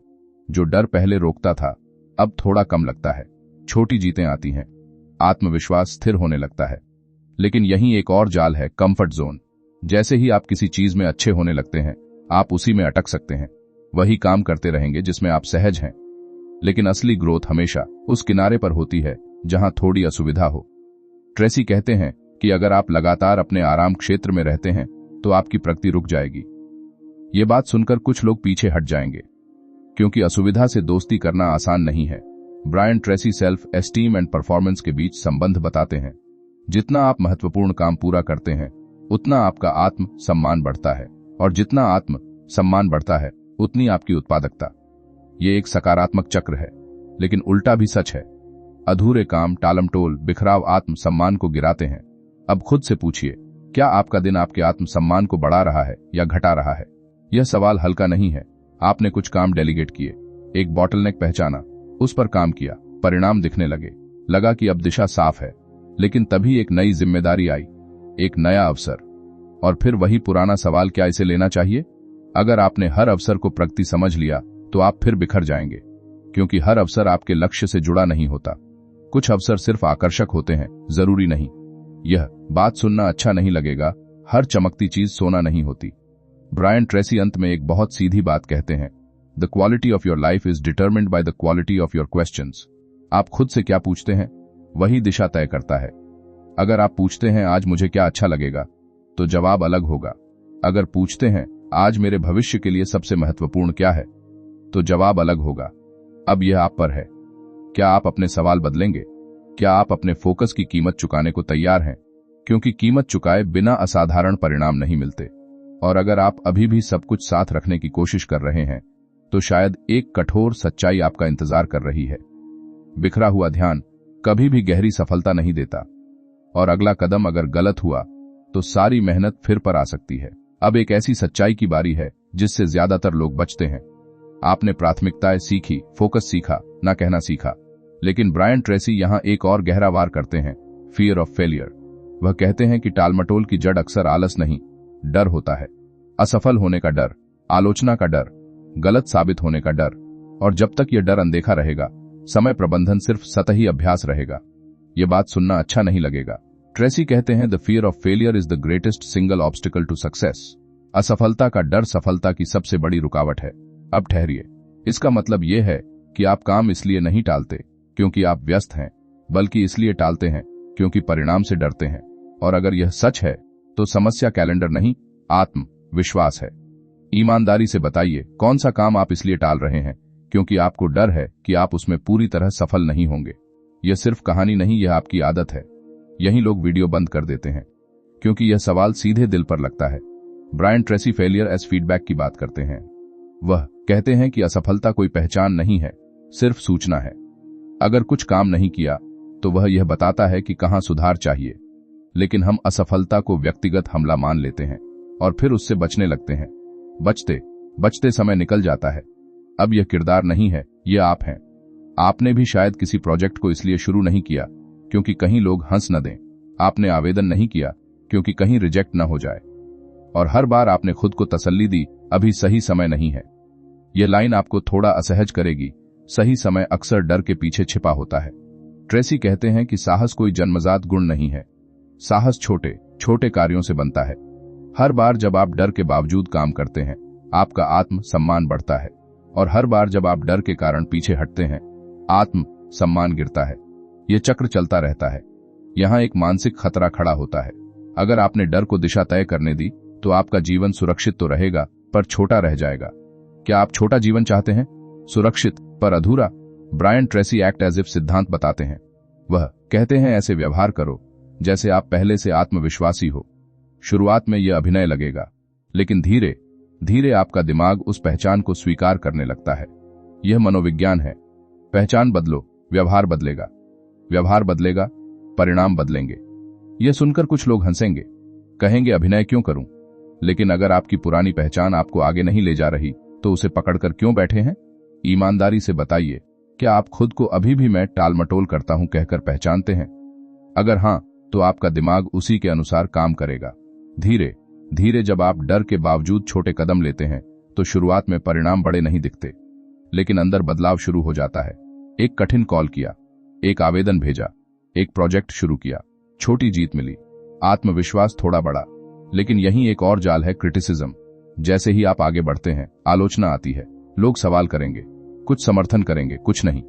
जो डर पहले रोकता था अब थोड़ा कम लगता है। छोटी जीतें आती हैं, आत्मविश्वास स्थिर होने लगता है। लेकिन यहीं एक और जाल है, कंफर्ट जोन। जैसे ही आप किसी चीज में अच्छे होने लगते हैं आप उसी में अटक सकते हैं। वही काम करते रहेंगे जिसमें आप सहज हैं। लेकिन असली ग्रोथ हमेशा उस किनारे पर होती है जहां थोड़ी असुविधा हो। ट्रेसी कहते हैं कि अगर आप लगातार अपने आराम क्षेत्र में रहते हैं तो आपकी प्रगति रुक जाएगी। ये बात सुनकर कुछ लोग पीछे हट जाएंगे, क्योंकि असुविधा से दोस्ती करना आसान नहीं है। Brian Tracy self esteem and performance के बीच संबंध बताते हैं। जितना आप महत्वपूर्ण काम पूरा करते हैं उतना आपका आत्म सम्मान बढ़ता है, और जितना आत्म सम्मान बढ़ता है उतनी आपकी उत्पादकता। ये एक सकारात्मक चक्र है, लेकिन उल्टा भी सच है। अधूरे काम, टालमटोल, बिखराव आत्म सम्मान को गिराते हैं। अब खुद से पूछिए, क्या आपका दिन आपके आत्म सम्मान को बढ़ा रहा है या घटा रहा है? यह सवाल हल्का नहीं है। आपने कुछ काम डेलीगेट किए, एक बॉटलनेक पहचाना, उस पर काम किया, परिणाम दिखने लगे, लगा कि अब दिशा साफ है। लेकिन तभी एक नई जिम्मेदारी आई, एक नया अवसर, और फिर वही पुराना सवाल, क्या इसे लेना चाहिए? अगर आपने हर अवसर को प्रगति समझ लिया तो आप फिर बिखर जाएंगे, क्योंकि हर अवसर आपके लक्ष्य से जुड़ा नहीं होता। कुछ अवसर सिर्फ आकर्षक होते हैं, जरूरी नहीं। यह बात सुनना अच्छा नहीं लगेगा, हर चमकती चीज सोना नहीं होती। ब्रायन ट्रेसी अंत में एक बहुत सीधी बात कहते हैं, the quality of your life is determined by the quality of your questions. आप खुद से क्या पूछते हैं वही दिशा तय करता है। अगर आप पूछते हैं आज मुझे क्या अच्छा लगेगा, तो जवाब अलग होगा। अगर पूछते हैं आज मेरे भविष्य के लिए सबसे महत्वपूर्ण क्या है, तो जवाब अलग होगा। अब यह आप पर है। क्या आप अपने सवाल बदलेंगे? क्या आप अपने फोकस की कीमत चुकाने को तैयार हैं? क्योंकि कीमत चुकाए बिना असाधारण परिणाम नहीं मिलते। और अगर आप अभी भी सब कुछ साथ रखने की कोशिश कर रहे हैं तो शायद एक कठोर सच्चाई आपका इंतजार कर रही है। बिखरा हुआ ध्यान कभी भी गहरी सफलता नहीं देता, और अगला कदम अगर गलत हुआ तो सारी मेहनत फिर पर आ सकती है। अब एक ऐसी सच्चाई की बारी है जिससे ज्यादातर लोग बचते हैं। आपने प्राथमिकताएं सीखी, फोकस सीखा, ना कहना सीखा। लेकिन ब्रायन ट्रेसी यहां एक और गहरा वार करते हैं, फियर ऑफ फेलियर। वह कहते हैं कि टालमटोल की जड़ अक्सर आलस नहीं, डर होता है। असफल होने का डर, आलोचना का डर, गलत साबित होने का डर। और जब तक यह डर अनदेखा रहेगा, समय प्रबंधन सिर्फ सतही अभ्यास रहेगा। यह बात सुनना अच्छा नहीं लगेगा। ट्रेसी कहते हैं, the fear of failure is the greatest single obstacle to success. असफलता का डर सफलता की सबसे बड़ी रुकावट है। अब ठहरिए, इसका मतलब यह है कि आप काम इसलिए नहीं टालते क्योंकि आप व्यस्त हैं, बल्कि इसलिए टालते हैं क्योंकि परिणाम से डरते हैं। और अगर यह सच है तो समस्या कैलेंडर नहीं, आत्मविश्वास है। ईमानदारी से बताइए, कौन सा काम आप इसलिए टाल रहे हैं क्योंकि आपको डर है कि आप उसमें पूरी तरह सफल नहीं होंगे। यह सिर्फ कहानी नहीं, यह आपकी आदत है। यही लोग वीडियो बंद कर देते हैं क्योंकि यह सवाल सीधे दिल पर लगता है। Brian Tracy failure as feedback की बात करते हैं। वह कहते हैं कि असफलता कोई पहचान नहीं है, सिर्फ सूचना है। अगर कुछ काम नहीं किया तो वह यह बताता है कि कहां सुधार चाहिए। लेकिन हम असफलता को व्यक्तिगत हमला मान लेते हैं और फिर उससे बचने लगते हैं। बचते बचते समय निकल जाता है। अब यह किरदार नहीं है, यह आप हैं। आपने भी शायद किसी प्रोजेक्ट को इसलिए शुरू नहीं किया क्योंकि कहीं लोग हंस न दें। आपने आवेदन नहीं किया क्योंकि कहीं रिजेक्ट न हो जाए। और हर बार आपने खुद को तसल्ली दी, अभी सही समय नहीं है। यह लाइन आपको थोड़ा असहज करेगी। सही समय अक्सर डर के पीछे छिपा होता है। ट्रेसी कहते हैं कि साहस कोई जन्मजात गुण नहीं है। साहस छोटे छोटे कार्यों से बनता है। हर बार जब आप डर के बावजूद काम करते हैं, आपका आत्म सम्मान बढ़ता है। और हर बार जब आप डर के कारण पीछे हटते हैं, आत्म सम्मान गिरता है। यह चक्र चलता रहता है। यहां एक मानसिक खतरा खड़ा होता है। अगर आपने डर को दिशा तय करने दी तो आपका जीवन सुरक्षित तो रहेगा, पर छोटा रह जाएगा। क्या आप छोटा जीवन चाहते हैं? सुरक्षित पर अधूरा? Brian Tracy act as if सिद्धांत बताते हैं। वह कहते हैं, ऐसे व्यवहार करो जैसे आप पहले से आत्मविश्वासी हो। शुरुआत में यह अभिनय लगेगा, लेकिन धीरे धीरे आपका दिमाग उस पहचान को स्वीकार करने लगता है। यह मनोविज्ञान है। पहचान बदलो, व्यवहार बदलेगा। व्यवहार बदलेगा, परिणाम बदलेंगे। यह सुनकर कुछ लोग हंसेंगे, कहेंगे अभिनय क्यों करूं? लेकिन अगर आपकी पुरानी पहचान आपको आगे नहीं ले जा रही तो उसे पकड़कर क्यों बैठे हैं? ईमानदारी से बताइए, क्या आप खुद को अभी भी मैं टालमटोल करता हूं कहकर पहचानते हैं? अगर हां, तो आपका दिमाग उसी के अनुसार काम करेगा। धीरे धीरे जब आप डर के बावजूद छोटे कदम लेते हैं तो शुरुआत में परिणाम बड़े नहीं दिखते, लेकिन अंदर बदलाव शुरू हो जाता है। एक कठिन कॉल किया, एक आवेदन भेजा, एक प्रोजेक्ट शुरू किया, छोटी जीत मिली, आत्मविश्वास थोड़ा बढ़ा। लेकिन यहीं एक और जाल है, क्रिटिसिज्म। जैसे ही आप आगे बढ़ते हैं, आलोचना आती है। लोग सवाल करेंगे, कुछ समर्थन करेंगे, कुछ नहीं।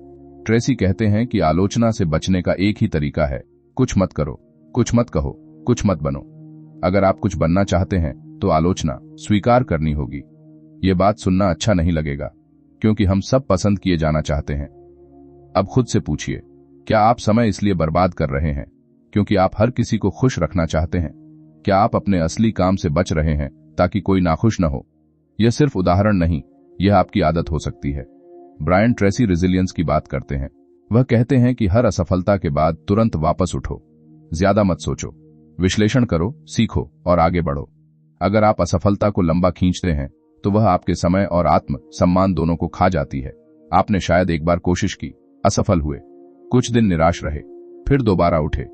ट्रेसी कहते हैं कि आलोचना से बचने का एक ही तरीका है, कुछ मत करो, कुछ मत कहो, कुछ मत बनो। अगर आप कुछ बनना चाहते हैं तो आलोचना स्वीकार करनी होगी। ये बात सुनना अच्छा नहीं लगेगा, क्योंकि हम सब पसंद किए जाना चाहते हैं। अब खुद से पूछिए, क्या आप समय इसलिए बर्बाद कर रहे हैं क्योंकि आप हर किसी को खुश रखना चाहते हैं? क्या आप अपने असली काम से बच रहे हैं ताकि कोई नाखुश न हो? यह सिर्फ उदाहरण नहीं, यह आपकी आदत हो सकती है। ब्रायन ट्रेसी रेजिलियंस की बात करते हैं। वह कहते हैं कि हर असफलता के बाद तुरंत वापस उठो, ज्यादा मत सोचो, विश्लेषण करो, सीखो और आगे बढ़ो। अगर आप असफलता को लंबा खींचते हैं तो वह आपके समय और आत्म सम्मान दोनों को खा जाती है। आपने शायद एक बार कोशिश की, असफल हुए, कुछ दिन निराश रहे, फिर दोबारा उठे।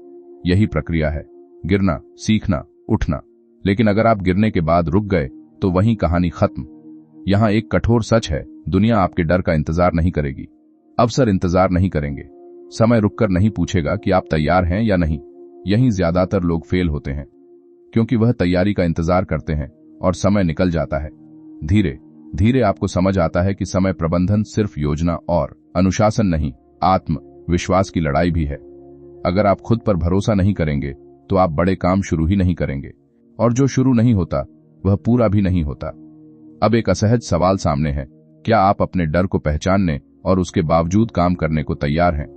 यही प्रक्रिया है, गिरना, सीखना, उठना। लेकिन अगर आप गिरने के बाद रुक गए तो वहीं कहानी खत्म। यहां एक कठोर सच है, दुनिया आपके डर का इंतजार नहीं करेगी, अवसर इंतजार नहीं करेंगे, समय रुककर नहीं पूछेगा कि आप तैयार हैं या नहीं। यहीं ज्यादातर लोग फेल होते हैं, क्योंकि वह तैयारी का इंतजार करते हैं और समय निकल जाता है। धीरे धीरे आपको समझ आता है कि समय प्रबंधन सिर्फ योजना और अनुशासन नहीं, आत्मविश्वास की लड़ाई भी है। अगर आप खुद पर भरोसा नहीं करेंगे तो आप बड़े काम शुरू ही नहीं करेंगे, और जो शुरू नहीं होता वह पूरा भी नहीं होता। अब एक असहज सवाल सामने है, क्या आप अपने डर को पहचानने और उसके बावजूद काम करने को तैयार हैं?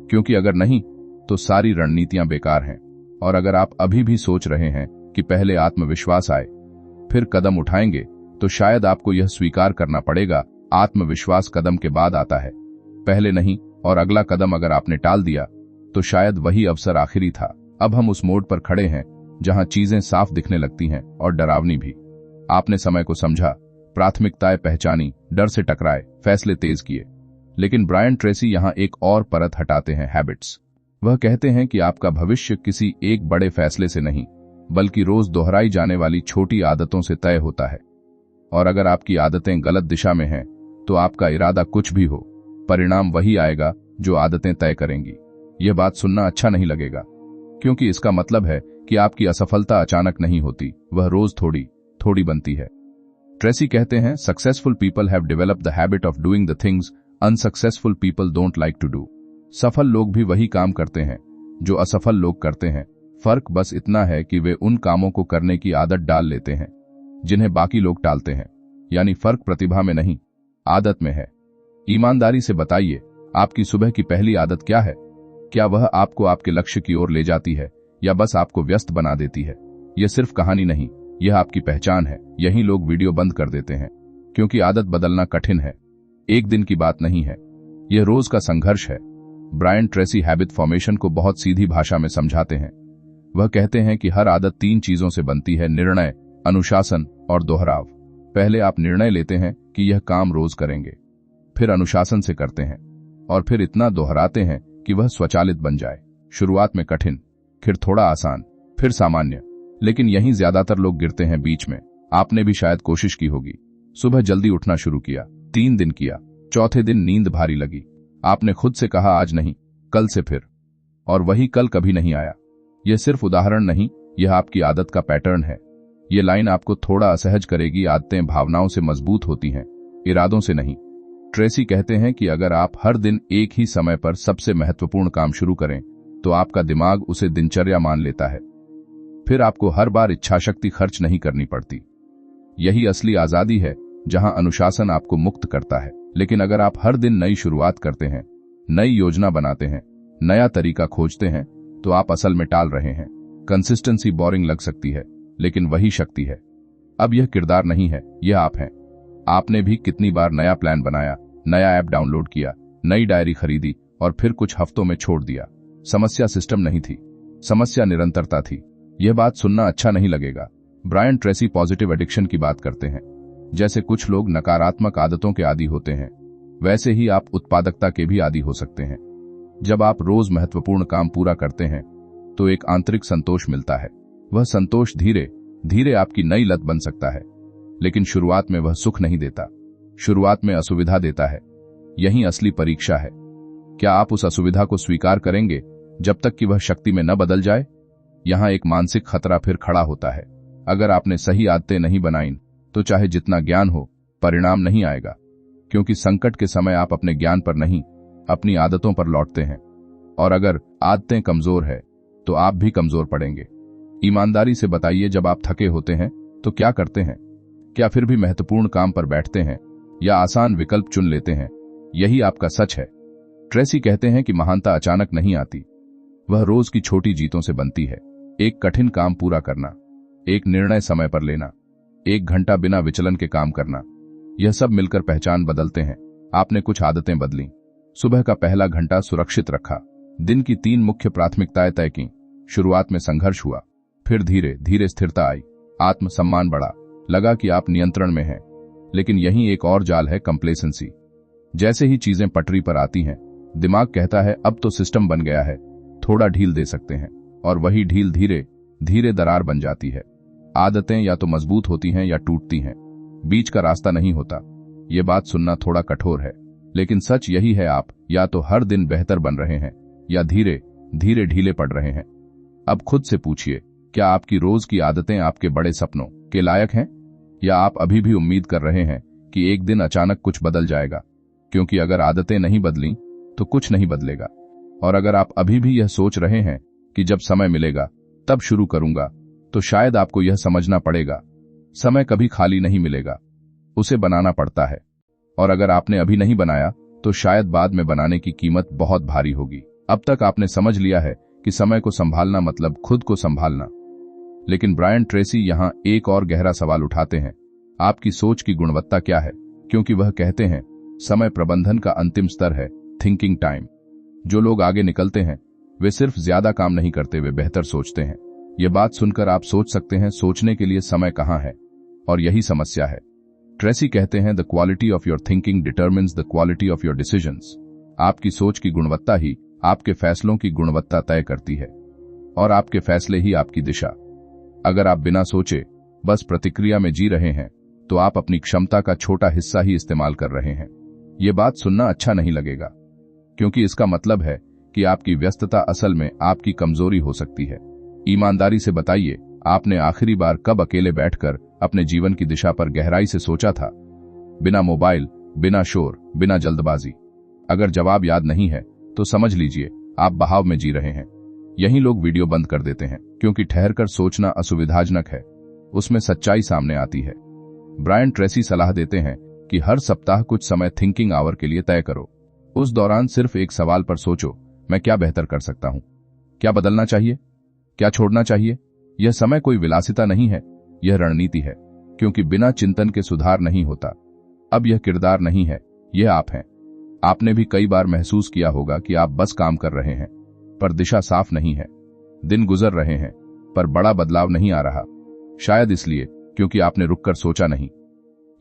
क्योंकि अगर नहीं तो सारी रणनीतियां बेकार हैं। और अगर आप अभी भी सोच रहे हैं कि पहले आत्मविश्वास आए फिर कदम उठाएंगे, तो शायद आपको यह स्वीकार करना पड़ेगा, आत्मविश्वास कदम के बाद आता है, पहले नहीं। और अगला कदम अगर आपने टाल दिया तो शायद वही अवसर आखिरी था। अब हम उस मोड़ पर खड़े हैं जहां चीजें साफ दिखने लगती हैं और डरावनी भी। आपने समय को समझा, प्राथमिकताएं पहचानी, डर से टकराए, फैसले तेज किए। लेकिन ब्रायन ट्रेसी यहां एक और परत हटाते हैं, हैबिट्स। वह कहते हैं कि आपका भविष्य किसी एक बड़े फैसले से नहीं, बल्कि रोज दोहराई जाने वाली छोटी आदतों से तय होता है। और अगर आपकी आदतें गलत दिशा में हैं, तो आपका इरादा कुछ भी हो, परिणाम वही आएगा जो आदतें तय करेंगी। यह बात सुनना अच्छा नहीं लगेगा, क्योंकि इसका मतलब है कि आपकी असफलता अचानक नहीं होती, वह रोज थोड़ी थोड़ी बनती है। ट्रेसी कहते हैं, successful people have developed the habit of doing the things unsuccessful people don't like to do. सफल लोग भी वही काम करते हैं जो असफल लोग करते हैं। फर्क बस इतना है कि वे उन कामों को करने की आदत डाल लेते हैं जिन्हें बाकी लोग टालते हैं। यानी फर्क प्रतिभा में नहीं, आदत में है। ईमानदारी से बताइए, आपकी सुबह की पहली आदत क्या है? क्या वह आपको आपके लक्ष्य की ओर ले जाती है या बस आपको व्यस्त बना देती है? यह सिर्फ कहानी नहीं, यह आपकी पहचान है। यही लोग वीडियो बंद कर देते हैं, क्योंकि आदत बदलना कठिन है, एक दिन की बात नहीं है, यह रोज का संघर्ष है। ब्रायन ट्रेसी हैबिट फॉर्मेशन को बहुत सीधी भाषा में समझाते हैं। वह कहते हैं कि हर आदत 3 चीजों से बनती है, निर्णय, अनुशासन और दोहराव। पहले आप निर्णय लेते हैं कि यह काम रोज करेंगे, फिर अनुशासन से करते हैं, और फिर इतना दोहराते हैं कि वह स्वचालित बन जाए। शुरुआत में कठिन, फिर थोड़ा आसान, फिर सामान्य। लेकिन यहीं ज्यादातर लोग गिरते हैं बीच में। आपने भी शायद कोशिश की होगी, सुबह जल्दी उठना शुरू किया, 3 दिन किया, चौथे दिन नींद भारी लगी। आपने खुद से कहा आज नहीं, कल से फिर, और वही कल कभी नहीं आया। यह सिर्फ उदाहरण नहीं, यह आपकी आदत का पैटर्न है। यह लाइन आपको थोड़ा असहज करेगी। आदतें भावनाओं से मजबूत होती हैं, इरादों से नहीं। ट्रेसी कहते हैं कि अगर आप हर दिन एक ही समय पर सबसे महत्वपूर्ण काम शुरू करें तो आपका दिमाग उसे दिनचर्या मान लेता है। फिर आपको हर बार इच्छाशक्ति खर्च नहीं करनी पड़ती। यही असली आजादी है, जहां अनुशासन आपको मुक्त करता है। लेकिन अगर आप हर दिन नई शुरुआत करते हैं, नई योजना बनाते हैं, नया तरीका खोजते हैं, तो आप असल में टाल रहे हैं। कंसिस्टेंसी बोरिंग लग सकती है, लेकिन वही शक्ति है। अब यह किरदार नहीं है, यह आप हैं। आपने भी कितनी बार नया प्लान बनाया, नया ऐप डाउनलोड किया, नई डायरी खरीदी और फिर कुछ हफ्तों में छोड़ दिया। समस्या सिस्टम नहीं थी, समस्या निरंतरता थी। यह बात सुनना अच्छा नहीं लगेगा। ब्रायन ट्रेसी पॉजिटिव एडिक्शन की बात करते हैं। जैसे कुछ लोग नकारात्मक आदतों के आदी होते हैं, वैसे ही आप उत्पादकता के भी आदी हो सकते हैं। जब आप रोज महत्वपूर्ण काम पूरा करते हैं तो एक आंतरिक संतोष मिलता है। वह संतोष धीरे धीरे आपकी नई लत बन सकता है, लेकिन शुरुआत में वह सुख नहीं देता। शुरुआत में असुविधा देता है। यही असली परीक्षा है। क्या आप उस असुविधा को स्वीकार करेंगे जब तक कि वह शक्ति में न बदल जाए? यहां एक मानसिक खतरा फिर खड़ा होता है। अगर आपने सही आदतें नहीं बनाई तो चाहे जितना ज्ञान हो, परिणाम नहीं आएगा, क्योंकि संकट के समय आप अपने ज्ञान पर नहीं, अपनी आदतों पर लौटते हैं। और अगर आदतें कमजोर है तो आप भी कमजोर पड़ेंगे। ईमानदारी से बताइए, जब आप थके होते हैं तो क्या करते हैं? क्या फिर भी महत्वपूर्ण काम पर बैठते हैं या आसान विकल्प चुन लेते हैं? यही आपका सच है। ट्रेसी कहते हैं कि महानता अचानक नहीं आती, वह रोज की छोटी जीतों से बनती है। एक कठिन काम पूरा करना, एक निर्णय समय पर लेना, 1 घंटा बिना विचलन के काम करना, यह सब मिलकर पहचान बदलते हैं। आपने कुछ आदतें बदली। सुबह का पहला घंटा सुरक्षित रखा, दिन की 3 मुख्य प्राथमिकताएं तय की। शुरुआत में संघर्ष हुआ, फिर धीरे धीरे स्थिरता आई, आत्मसम्मान बढ़ा, लगा कि आप नियंत्रण में हैं। लेकिन यही एक और जाल है, कंप्लेसेंसी। जैसे ही चीजें पटरी पर आती हैं, दिमाग कहता है अब तो सिस्टम बन गया है, थोड़ा ढील दे सकते हैं, और वही ढील धीरे धीरे दरार बन जाती है। आदतें या तो मजबूत होती हैं या टूटती हैं, बीच का रास्ता नहीं होता। ये बात सुनना थोड़ा कठोर है, लेकिन सच यही है। आप या तो हर दिन बेहतर बन रहे हैं या धीरे धीरे ढीले पड़ रहे हैं। अब खुद से पूछिए, क्या आपकी रोज की आदतें आपके बड़े सपनों के लायक हैं, या आप अभी भी उम्मीद कर रहे हैं कि एक दिन अचानक कुछ बदल जाएगा? क्योंकि अगर आदतें नहीं बदली तो कुछ नहीं बदलेगा। और अगर आप अभी भी यह सोच रहे हैं कि जब समय मिलेगा तब शुरू करूंगा, तो शायद आपको यह समझना पड़ेगा, समय कभी खाली नहीं मिलेगा, उसे बनाना पड़ता है। और अगर आपने अभी नहीं बनाया तो शायद बाद में बनाने की कीमत बहुत भारी होगी। अब तक आपने समझ लिया है कि समय को संभालना मतलब खुद को संभालना। लेकिन ब्रायन ट्रेसी यहां एक और गहरा सवाल उठाते हैं, आपकी सोच की गुणवत्ता क्या है? क्योंकि वह कहते हैं समय प्रबंधन का अंतिम स्तर है थिंकिंग टाइम। जो लोग आगे निकलते हैं वे सिर्फ ज्यादा काम नहीं करते, वे बेहतर सोचते हैं। यह बात सुनकर आप सोच सकते हैं, सोचने के लिए समय कहां है? और यही समस्या है। ट्रेसी कहते हैं the quality of your thinking determines the quality of your decisions. आपकी सोच की गुणवत्ता ही आपके फैसलों की गुणवत्ता तय करती है, और आपके फैसले ही आपकी दिशा। अगर आप बिना सोचे बस प्रतिक्रिया में जी रहे हैं तो आप अपनी क्षमता का छोटा हिस्सा ही इस्तेमाल कर रहे हैं। यह बात सुनना अच्छा नहीं लगेगा, क्योंकि इसका मतलब है कि आपकी व्यस्तता असल में आपकी कमजोरी हो सकती है। ईमानदारी से बताइए, आपने आखिरी बार कब अकेले बैठकर अपने जीवन की दिशा पर गहराई से सोचा था? बिना मोबाइल, बिना शोर, बिना जल्दबाजी। अगर जवाब याद नहीं है तो समझ लीजिए आप बहाव में जी रहे हैं। यही लोग वीडियो बंद कर देते हैं क्योंकि ठहरकर सोचना असुविधाजनक है, उसमें सच्चाई सामने आती है। ब्रायन ट्रेसी सलाह देते हैं कि हर सप्ताह कुछ समय थिंकिंग आवर के लिए तय करो। उस दौरान सिर्फ एक सवाल पर सोचो, मैं क्या बेहतर कर सकता हूं? क्या बदलना चाहिए? क्या छोड़ना चाहिए? यह समय कोई विलासिता नहीं है, यह रणनीति है, क्योंकि बिना चिंतन के सुधार नहीं होता। अब यह किरदार नहीं है, यह आप हैं। आपने भी कई बार महसूस किया होगा कि आप बस काम कर रहे हैं पर दिशा साफ नहीं है। दिन गुजर रहे हैं पर बड़ा बदलाव नहीं आ रहा। शायद इसलिए क्योंकि आपने रुककर सोचा नहीं।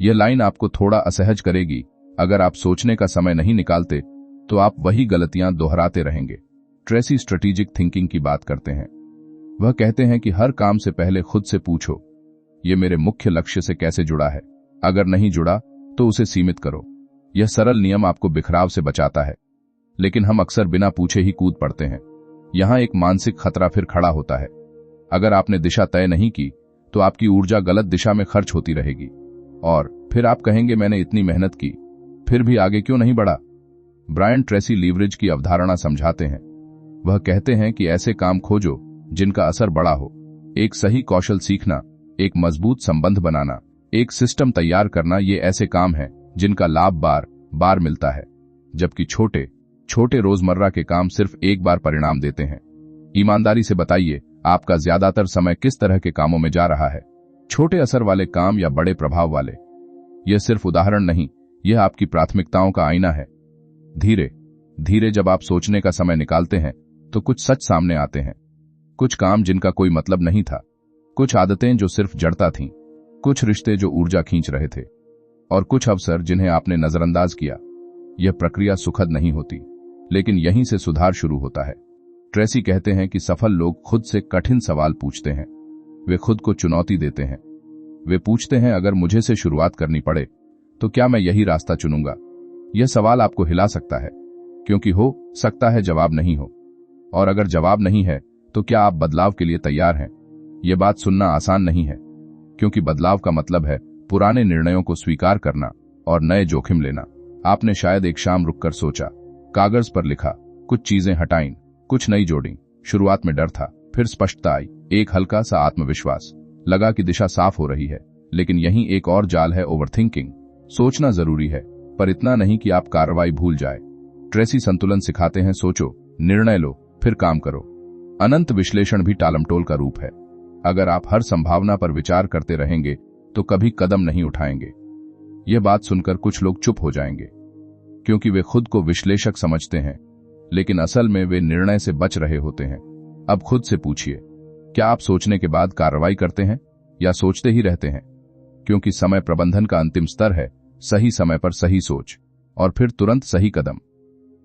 यह लाइन आपको थोड़ा असहज करेगी। अगर आप सोचने का समय नहीं निकालते तो आप वही गलतियां दोहराते रहेंगे। ट्रेसी स्ट्रेटेजिक थिंकिंग की बात करते हैं। वह कहते हैं कि हर काम से पहले खुद से पूछो, यह मेरे मुख्य लक्ष्य से कैसे जुड़ा है? अगर नहीं जुड़ा तो उसे सीमित करो। यह सरल नियम आपको बिखराव से बचाता है, लेकिन हम अक्सर बिना पूछे ही कूद पड़ते हैं। यहां एक मानसिक खतरा फिर खड़ा होता है। अगर आपने दिशा तय नहीं की तो आपकी ऊर्जा गलत दिशा में खर्च होती रहेगी, और फिर आप कहेंगे मैंने इतनी मेहनत की फिर भी आगे क्यों नहीं बढ़ा? ब्रायन ट्रेसी लीवरेज की अवधारणा समझाते हैं। वह कहते हैं कि ऐसे काम खोजो जिनका असर बड़ा हो। एक सही कौशल सीखना, एक मजबूत संबंध बनाना, एक सिस्टम तैयार करना, ये ऐसे काम हैं जिनका लाभ बार बार मिलता है, जबकि छोटे छोटे रोजमर्रा के काम सिर्फ एक बार परिणाम देते हैं। ईमानदारी से बताइए, आपका ज्यादातर समय किस तरह के कामों में जा रहा है? छोटे असर वाले काम या बड़े प्रभाव वाले? यह सिर्फ उदाहरण नहीं, यह आपकी प्राथमिकताओं का आईना है। धीरे धीरे जब आप सोचने का समय निकालते हैं तो कुछ सच सामने आते हैं। कुछ काम जिनका कोई मतलब नहीं था, कुछ आदतें जो सिर्फ जड़ता थीं, कुछ रिश्ते जो ऊर्जा खींच रहे थे, और कुछ अवसर जिन्हें आपने नजरअंदाज किया। यह प्रक्रिया सुखद नहीं होती, लेकिन यहीं से सुधार शुरू होता है। ट्रेसी कहते हैं कि सफल लोग खुद से कठिन सवाल पूछते हैं। वे खुद को चुनौती देते हैं। वे पूछते हैं, अगर मुझे से शुरुआत करनी पड़े तो क्या मैं यही रास्ता चुनूंगा? यह सवाल आपको हिला सकता है, क्योंकि हो सकता है जवाब नहीं हो। और अगर जवाब नहीं है तो क्या आप बदलाव के लिए तैयार हैं? यह बात सुनना आसान नहीं है, क्योंकि बदलाव का मतलब है पुराने निर्णयों को स्वीकार करना और नए जोखिम लेना। आपने शायद एक शाम रुककर सोचा, कागज पर लिखा, कुछ चीजें हटाईं, कुछ नई जोड़ी। शुरुआत में डर था, फिर स्पष्टता आई, एक हल्का सा आत्मविश्वास। लगा कि दिशा साफ हो रही है। लेकिन यहीं एक और जाल है, ओवरथिंकिंग। सोचना जरूरी है, पर इतना नहीं कि आप कार्रवाई भूल जाए। ट्रेसी संतुलन सिखाते हैं, सोचो, निर्णय लो, फिर काम करो। अनंत विश्लेषण भी टालमटोल का रूप है। अगर आप हर संभावना पर विचार करते रहेंगे तो कभी कदम नहीं उठाएंगे। यह बात सुनकर कुछ लोग चुप हो जाएंगे, क्योंकि वे खुद को विश्लेषक समझते हैं, लेकिन असल में वे निर्णय से बच रहे होते हैं। अब खुद से पूछिए, क्या आप सोचने के बाद कार्रवाई करते हैं या सोचते ही रहते हैं? क्योंकि समय प्रबंधन का अंतिम स्तर है सही समय पर सही सोच और फिर तुरंत सही कदम।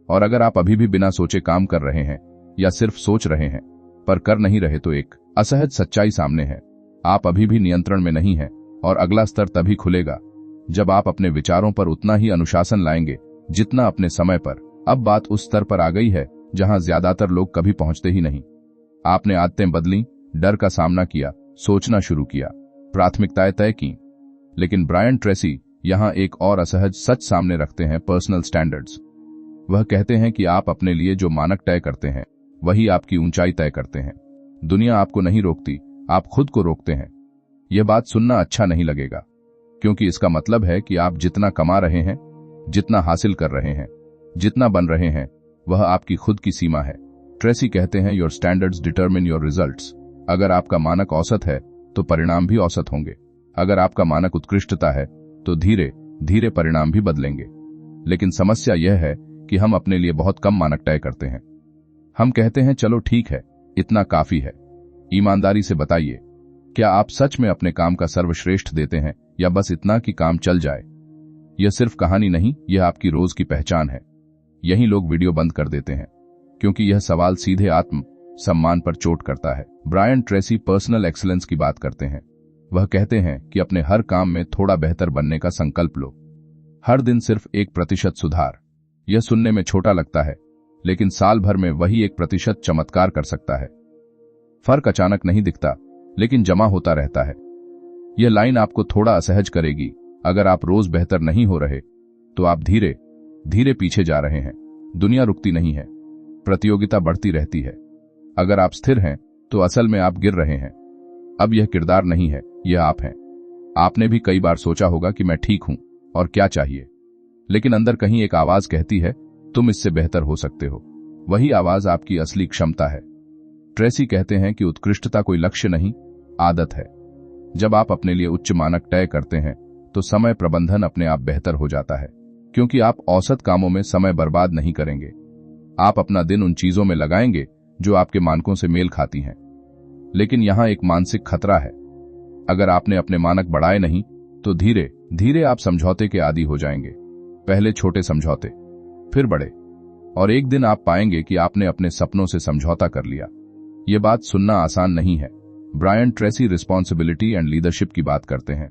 और अगर आप अभी भी बिना सोचे काम कर रहे हैं या सिर्फ सोच रहे हैं पर कर नहीं रहे, तो एक असहज सच्चाई सामने है। आप अभी भी नियंत्रण में नहीं हैं, और अगला स्तर तभी खुलेगा जब आप अपने विचारों पर उतना ही अनुशासन लाएंगे जितना अपने समय पर। अब बात उस स्तर पर आ गई है जहां ज्यादातर लोग कभी पहुंचते ही नहीं। आपने आदतें बदली, डर का सामना किया, सोचना शुरू किया, प्राथमिकताएं तय की। लेकिन ब्रायन ट्रेसी यहां एक और असहज सच सामने रखते हैं, पर्सनल स्टैंडर्ड्स। वह कहते हैं कि आप अपने लिए जो मानक तय करते हैं वही आपकी ऊंचाई तय करते हैं। दुनिया आपको नहीं रोकती, आप खुद को रोकते हैं। यह बात सुनना अच्छा नहीं लगेगा, क्योंकि इसका मतलब है कि आप जितना कमा रहे हैं, जितना हासिल कर रहे हैं, जितना बन रहे हैं, वह आपकी खुद की सीमा है। ट्रेसी कहते हैं, your standards determine your results. अगर आपका मानक औसत है तो परिणाम भी औसत होंगे। अगर आपका मानक उत्कृष्टता है तो धीरे धीरे परिणाम भी बदलेंगे। लेकिन समस्या यह है कि हम अपने लिए बहुत कम मानक तय करते हैं। हम कहते हैं, चलो ठीक है, इतना काफी है। ईमानदारी से बताइए, क्या आप सच में अपने काम का सर्वश्रेष्ठ देते हैं या बस इतना कि काम चल जाए? यह सिर्फ कहानी नहीं, यह आपकी रोज की पहचान है। यही लोग वीडियो बंद कर देते हैं, क्योंकि यह सवाल सीधे आत्म सम्मान पर चोट करता है। ब्रायन ट्रेसी पर्सनल एक्सीलेंस की बात करते हैं। वह कहते हैं कि अपने हर काम में थोड़ा बेहतर बनने का संकल्प लो। हर दिन सिर्फ 1% सुधार। यह सुनने में छोटा लगता है, लेकिन साल भर में वही 1% चमत्कार कर सकता है। फर्क अचानक नहीं दिखता, लेकिन जमा होता रहता है। यह लाइन आपको थोड़ा असहज करेगी। अगर आप रोज बेहतर नहीं हो रहे तो आप धीरे धीरे पीछे जा रहे हैं। दुनिया रुकती नहीं है, प्रतियोगिता बढ़ती रहती है। अगर आप स्थिर हैं तो असल में आप गिर रहे हैं। अब यह किरदार नहीं है, यह आप हैं। आपने भी कई बार सोचा होगा कि मैं ठीक हूं और क्या चाहिए, लेकिन अंदर कहीं एक आवाज कहती है, तुम इससे बेहतर हो सकते हो। वही आवाज आपकी असली क्षमता है। ट्रेसी कहते हैं कि उत्कृष्टता कोई लक्ष्य नहीं, आदत है। जब आप अपने लिए उच्च मानक तय करते हैं तो समय प्रबंधन अपने आप बेहतर हो जाता है, क्योंकि आप औसत कामों में समय बर्बाद नहीं करेंगे। आप अपना दिन उन चीजों में लगाएंगे जो आपके मानकों से मेल खाती हैं। लेकिन यहां एक मानसिक खतरा है। अगर आपने अपने मानक बढ़ाए नहीं तो धीरे धीरे आप समझौते के आदी हो जाएंगे। पहले छोटे समझौते, फिर बड़े, और एक दिन आप पाएंगे कि आपने अपने सपनों से समझौता कर लिया। यह बात सुनना आसान नहीं है। Brian Tracy responsibility and leadership की बात करते हैं।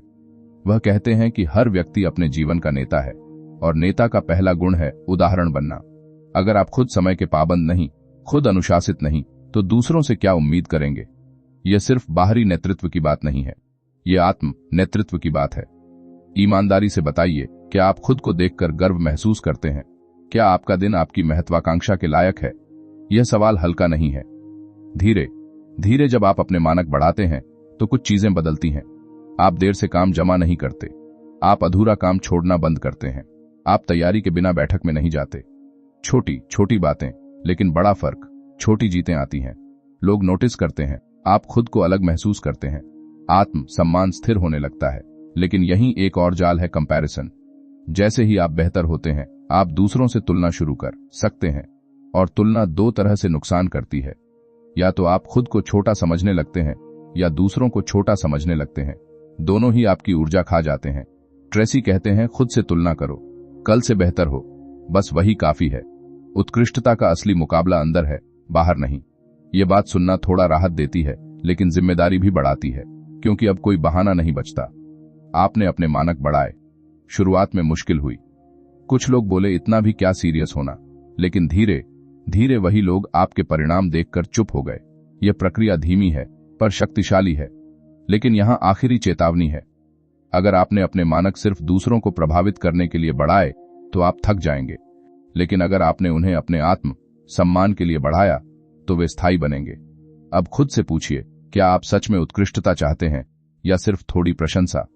वह कहते हैं कि हर व्यक्ति अपने जीवन का नेता है, और नेता का पहला गुण है उदाहरण बनना। अगर आप खुद समय के पाबंद नहीं, खुद अनुशासित नहीं, तो दूसरों से क्या उम्मीद करेंगे? यह सिर्फ बाहरी नेतृत्व की बात नहीं है, यह आत्म नेतृत्व की बात है। ईमानदारी से बताइए, क्या आप खुद को देखकर गर्व महसूस करते हैं? क्या आपका दिन आपकी महत्वाकांक्षा के लायक है? यह सवाल हल्का नहीं है। धीरे धीरे जब आप अपने मानक बढ़ाते हैं तो कुछ चीजें बदलती हैं। आप देर से काम जमा नहीं करते, आप अधूरा काम छोड़ना बंद करते हैं, आप तैयारी के बिना बैठक में नहीं जाते। छोटी छोटी बातें, लेकिन बड़ा फर्क। छोटी जीतें आती हैं, लोग नोटिस करते हैं, आप खुद को अलग महसूस करते हैं, आत्म सम्मान स्थिर होने लगता है। लेकिन यहीं एक और जाल है, कंपैरिजन। जैसे ही आप बेहतर होते हैं आप दूसरों से तुलना शुरू कर सकते हैं, और तुलना दो तरह से नुकसान करती है। या तो आप खुद को छोटा समझने लगते हैं या दूसरों को छोटा समझने लगते हैं। दोनों ही आपकी ऊर्जा खा जाते हैं। ट्रेसी कहते हैं, खुद से तुलना करो, कल से बेहतर हो, बस वही काफी है। उत्कृष्टता का असली मुकाबला अंदर है, बाहर नहीं। ये बात सुनना थोड़ा राहत देती है, लेकिन जिम्मेदारी भी बढ़ाती है, क्योंकि अब कोई बहाना नहीं बचता। आपने अपने मानक बढ़ाए। शुरुआत में मुश्किल हुई। कुछ लोग बोले, इतना भी क्या सीरियस होना, लेकिन धीरे धीरे वही लोग आपके परिणाम देखकर चुप हो गए। यह प्रक्रिया धीमी है पर शक्तिशाली है। लेकिन यहां आखिरी चेतावनी है। अगर आपने अपने मानक सिर्फ दूसरों को प्रभावित करने के लिए बढ़ाए तो आप थक जाएंगे, लेकिन अगर आपने उन्हें अपने आत्म सम्मान के लिए बढ़ाया तो वे स्थायी बनेंगे। अब खुद से पूछिए, क्या आप सच में उत्कृष्टता चाहते हैं या सिर्फ थोड़ी प्रशंसा?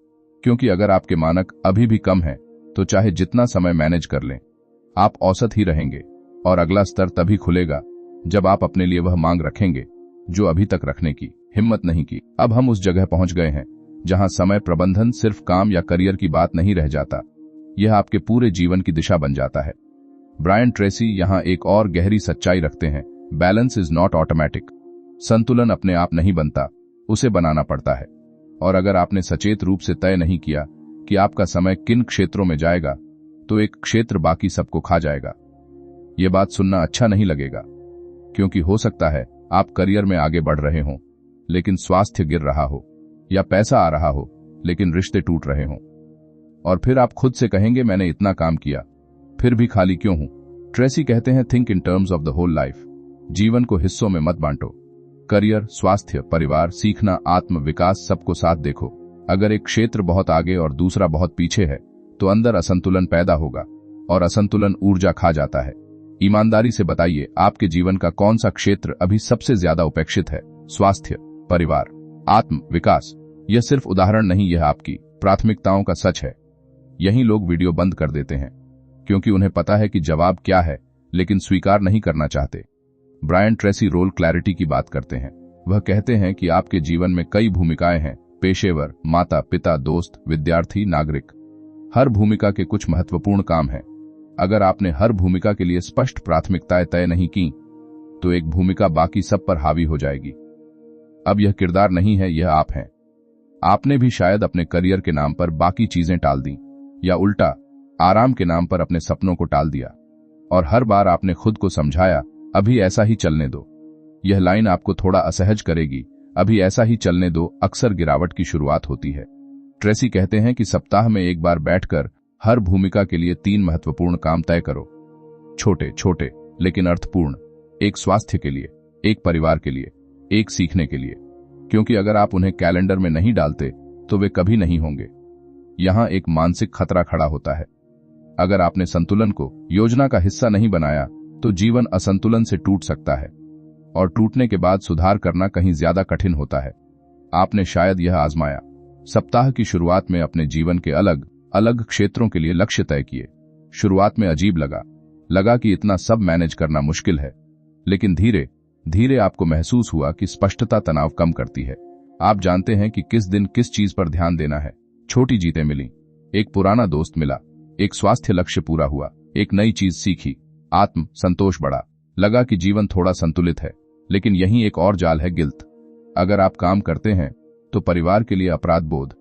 क्योंकि अगर आपके मानक अभी भी कम हैं, तो चाहे जितना समय मैनेज कर लें, आप औसत ही रहेंगे। और अगला स्तर तभी खुलेगा जब आप अपने लिए वह मांग रखेंगे जो अभी तक रखने की हिम्मत नहीं की। अब हम उस जगह पहुंच गए हैं जहां समय प्रबंधन सिर्फ काम या करियर की बात नहीं रह जाता, यह आपके पूरे जीवन की दिशा बन जाता है। ब्रायन ट्रेसी यहां एक और गहरी सच्चाई रखते हैं, बैलेंस इज नॉट ऑटोमेटिक। संतुलन अपने आप नहीं बनता, उसे बनाना पड़ता है। और अगर आपने सचेत रूप से तय नहीं किया कि आपका समय किन क्षेत्रों में जाएगा, तो एक क्षेत्र बाकी सबको खा जाएगा। यह बात सुनना अच्छा नहीं लगेगा, क्योंकि हो सकता है आप करियर में आगे बढ़ रहे हों लेकिन स्वास्थ्य गिर रहा हो, या पैसा आ रहा हो लेकिन रिश्ते टूट रहे हों। और फिर आप खुद से कहेंगे, मैंने इतना काम किया फिर भी खाली क्यों हूं? ट्रेसी कहते हैं, think in terms of the whole life. जीवन को हिस्सों में मत बांटो। करियर, स्वास्थ्य, परिवार, सीखना, आत्म विकास, सबको साथ देखो। अगर एक क्षेत्र बहुत आगे और दूसरा बहुत पीछे है तो अंदर असंतुलन पैदा होगा, और असंतुलन ऊर्जा खा जाता है। ईमानदारी से बताइए, आपके जीवन का कौन सा क्षेत्र अभी सबसे ज्यादा उपेक्षित है? स्वास्थ्य, परिवार, आत्म विकास। यह सिर्फ उदाहरण नहीं, यह आपकी प्राथमिकताओं का सच है। यहीं लोग वीडियो बंद कर देते हैं क्योंकि उन्हें पता है कि जवाब क्या है, लेकिन स्वीकार नहीं करना चाहते। ब्रायन ट्रेसी रोल क्लैरिटी की बात करते हैं। वह कहते हैं कि आपके जीवन में कई भूमिकाएं हैं, पेशेवर, माता पिता, दोस्त, विद्यार्थी, नागरिक। हर भूमिका के कुछ महत्वपूर्ण काम हैं। अगर आपने हर भूमिका के लिए स्पष्ट प्राथमिकताएं तय नहीं की, तो एक भूमिका बाकी सब पर हावी हो जाएगी। अब यह किरदार नहीं है, यह आप हैं। आपने भी शायद अपने करियर के नाम पर बाकी चीजें टाल दी, या उल्टा, आराम के नाम पर अपने सपनों को टाल दिया। और हर बार आपने खुद को समझाया, अभी ऐसा ही चलने दो। यह लाइन आपको थोड़ा असहज करेगी, अभी ऐसा ही चलने दो अक्सर गिरावट की शुरुआत होती है। ट्रेसी कहते हैं कि सप्ताह में एक बार बैठकर हर भूमिका के लिए 3 महत्वपूर्ण काम तय करो। छोटे छोटे लेकिन अर्थपूर्ण। एक स्वास्थ्य के लिए, एक परिवार के लिए, एक सीखने के लिए। क्योंकि अगर आप उन्हें कैलेंडर में नहीं डालते तो वे कभी नहीं होंगे। यहां एक मानसिक खतरा खड़ा होता है। अगर आपने संतुलन को योजना का हिस्सा नहीं बनाया तो जीवन असंतुलन से टूट सकता है, और टूटने के बाद सुधार करना कहीं ज्यादा कठिन होता है। आपने शायद यह आजमाया। सप्ताह की शुरुआत में अपने जीवन के अलग अलग क्षेत्रों के लिए लक्ष्य तय किए। शुरुआत में अजीब लगा कि इतना सब मैनेज करना मुश्किल है, लेकिन धीरे धीरे आपको महसूस हुआ कि स्पष्टता तनाव कम करती है। आप जानते हैं कि किस दिन किस चीज पर ध्यान देना है। छोटी जीतें मिली, एक पुराना दोस्त मिला, एक स्वास्थ्य लक्ष्य पूरा हुआ, एक नई चीज सीखी, आत्म संतोष बढ़ा। लगा कि जीवन थोड़ा संतुलित है। लेकिन यहीं एक और जाल है, गिल्ट। अगर आप काम करते हैं तो परिवार के लिए अपराध बोध,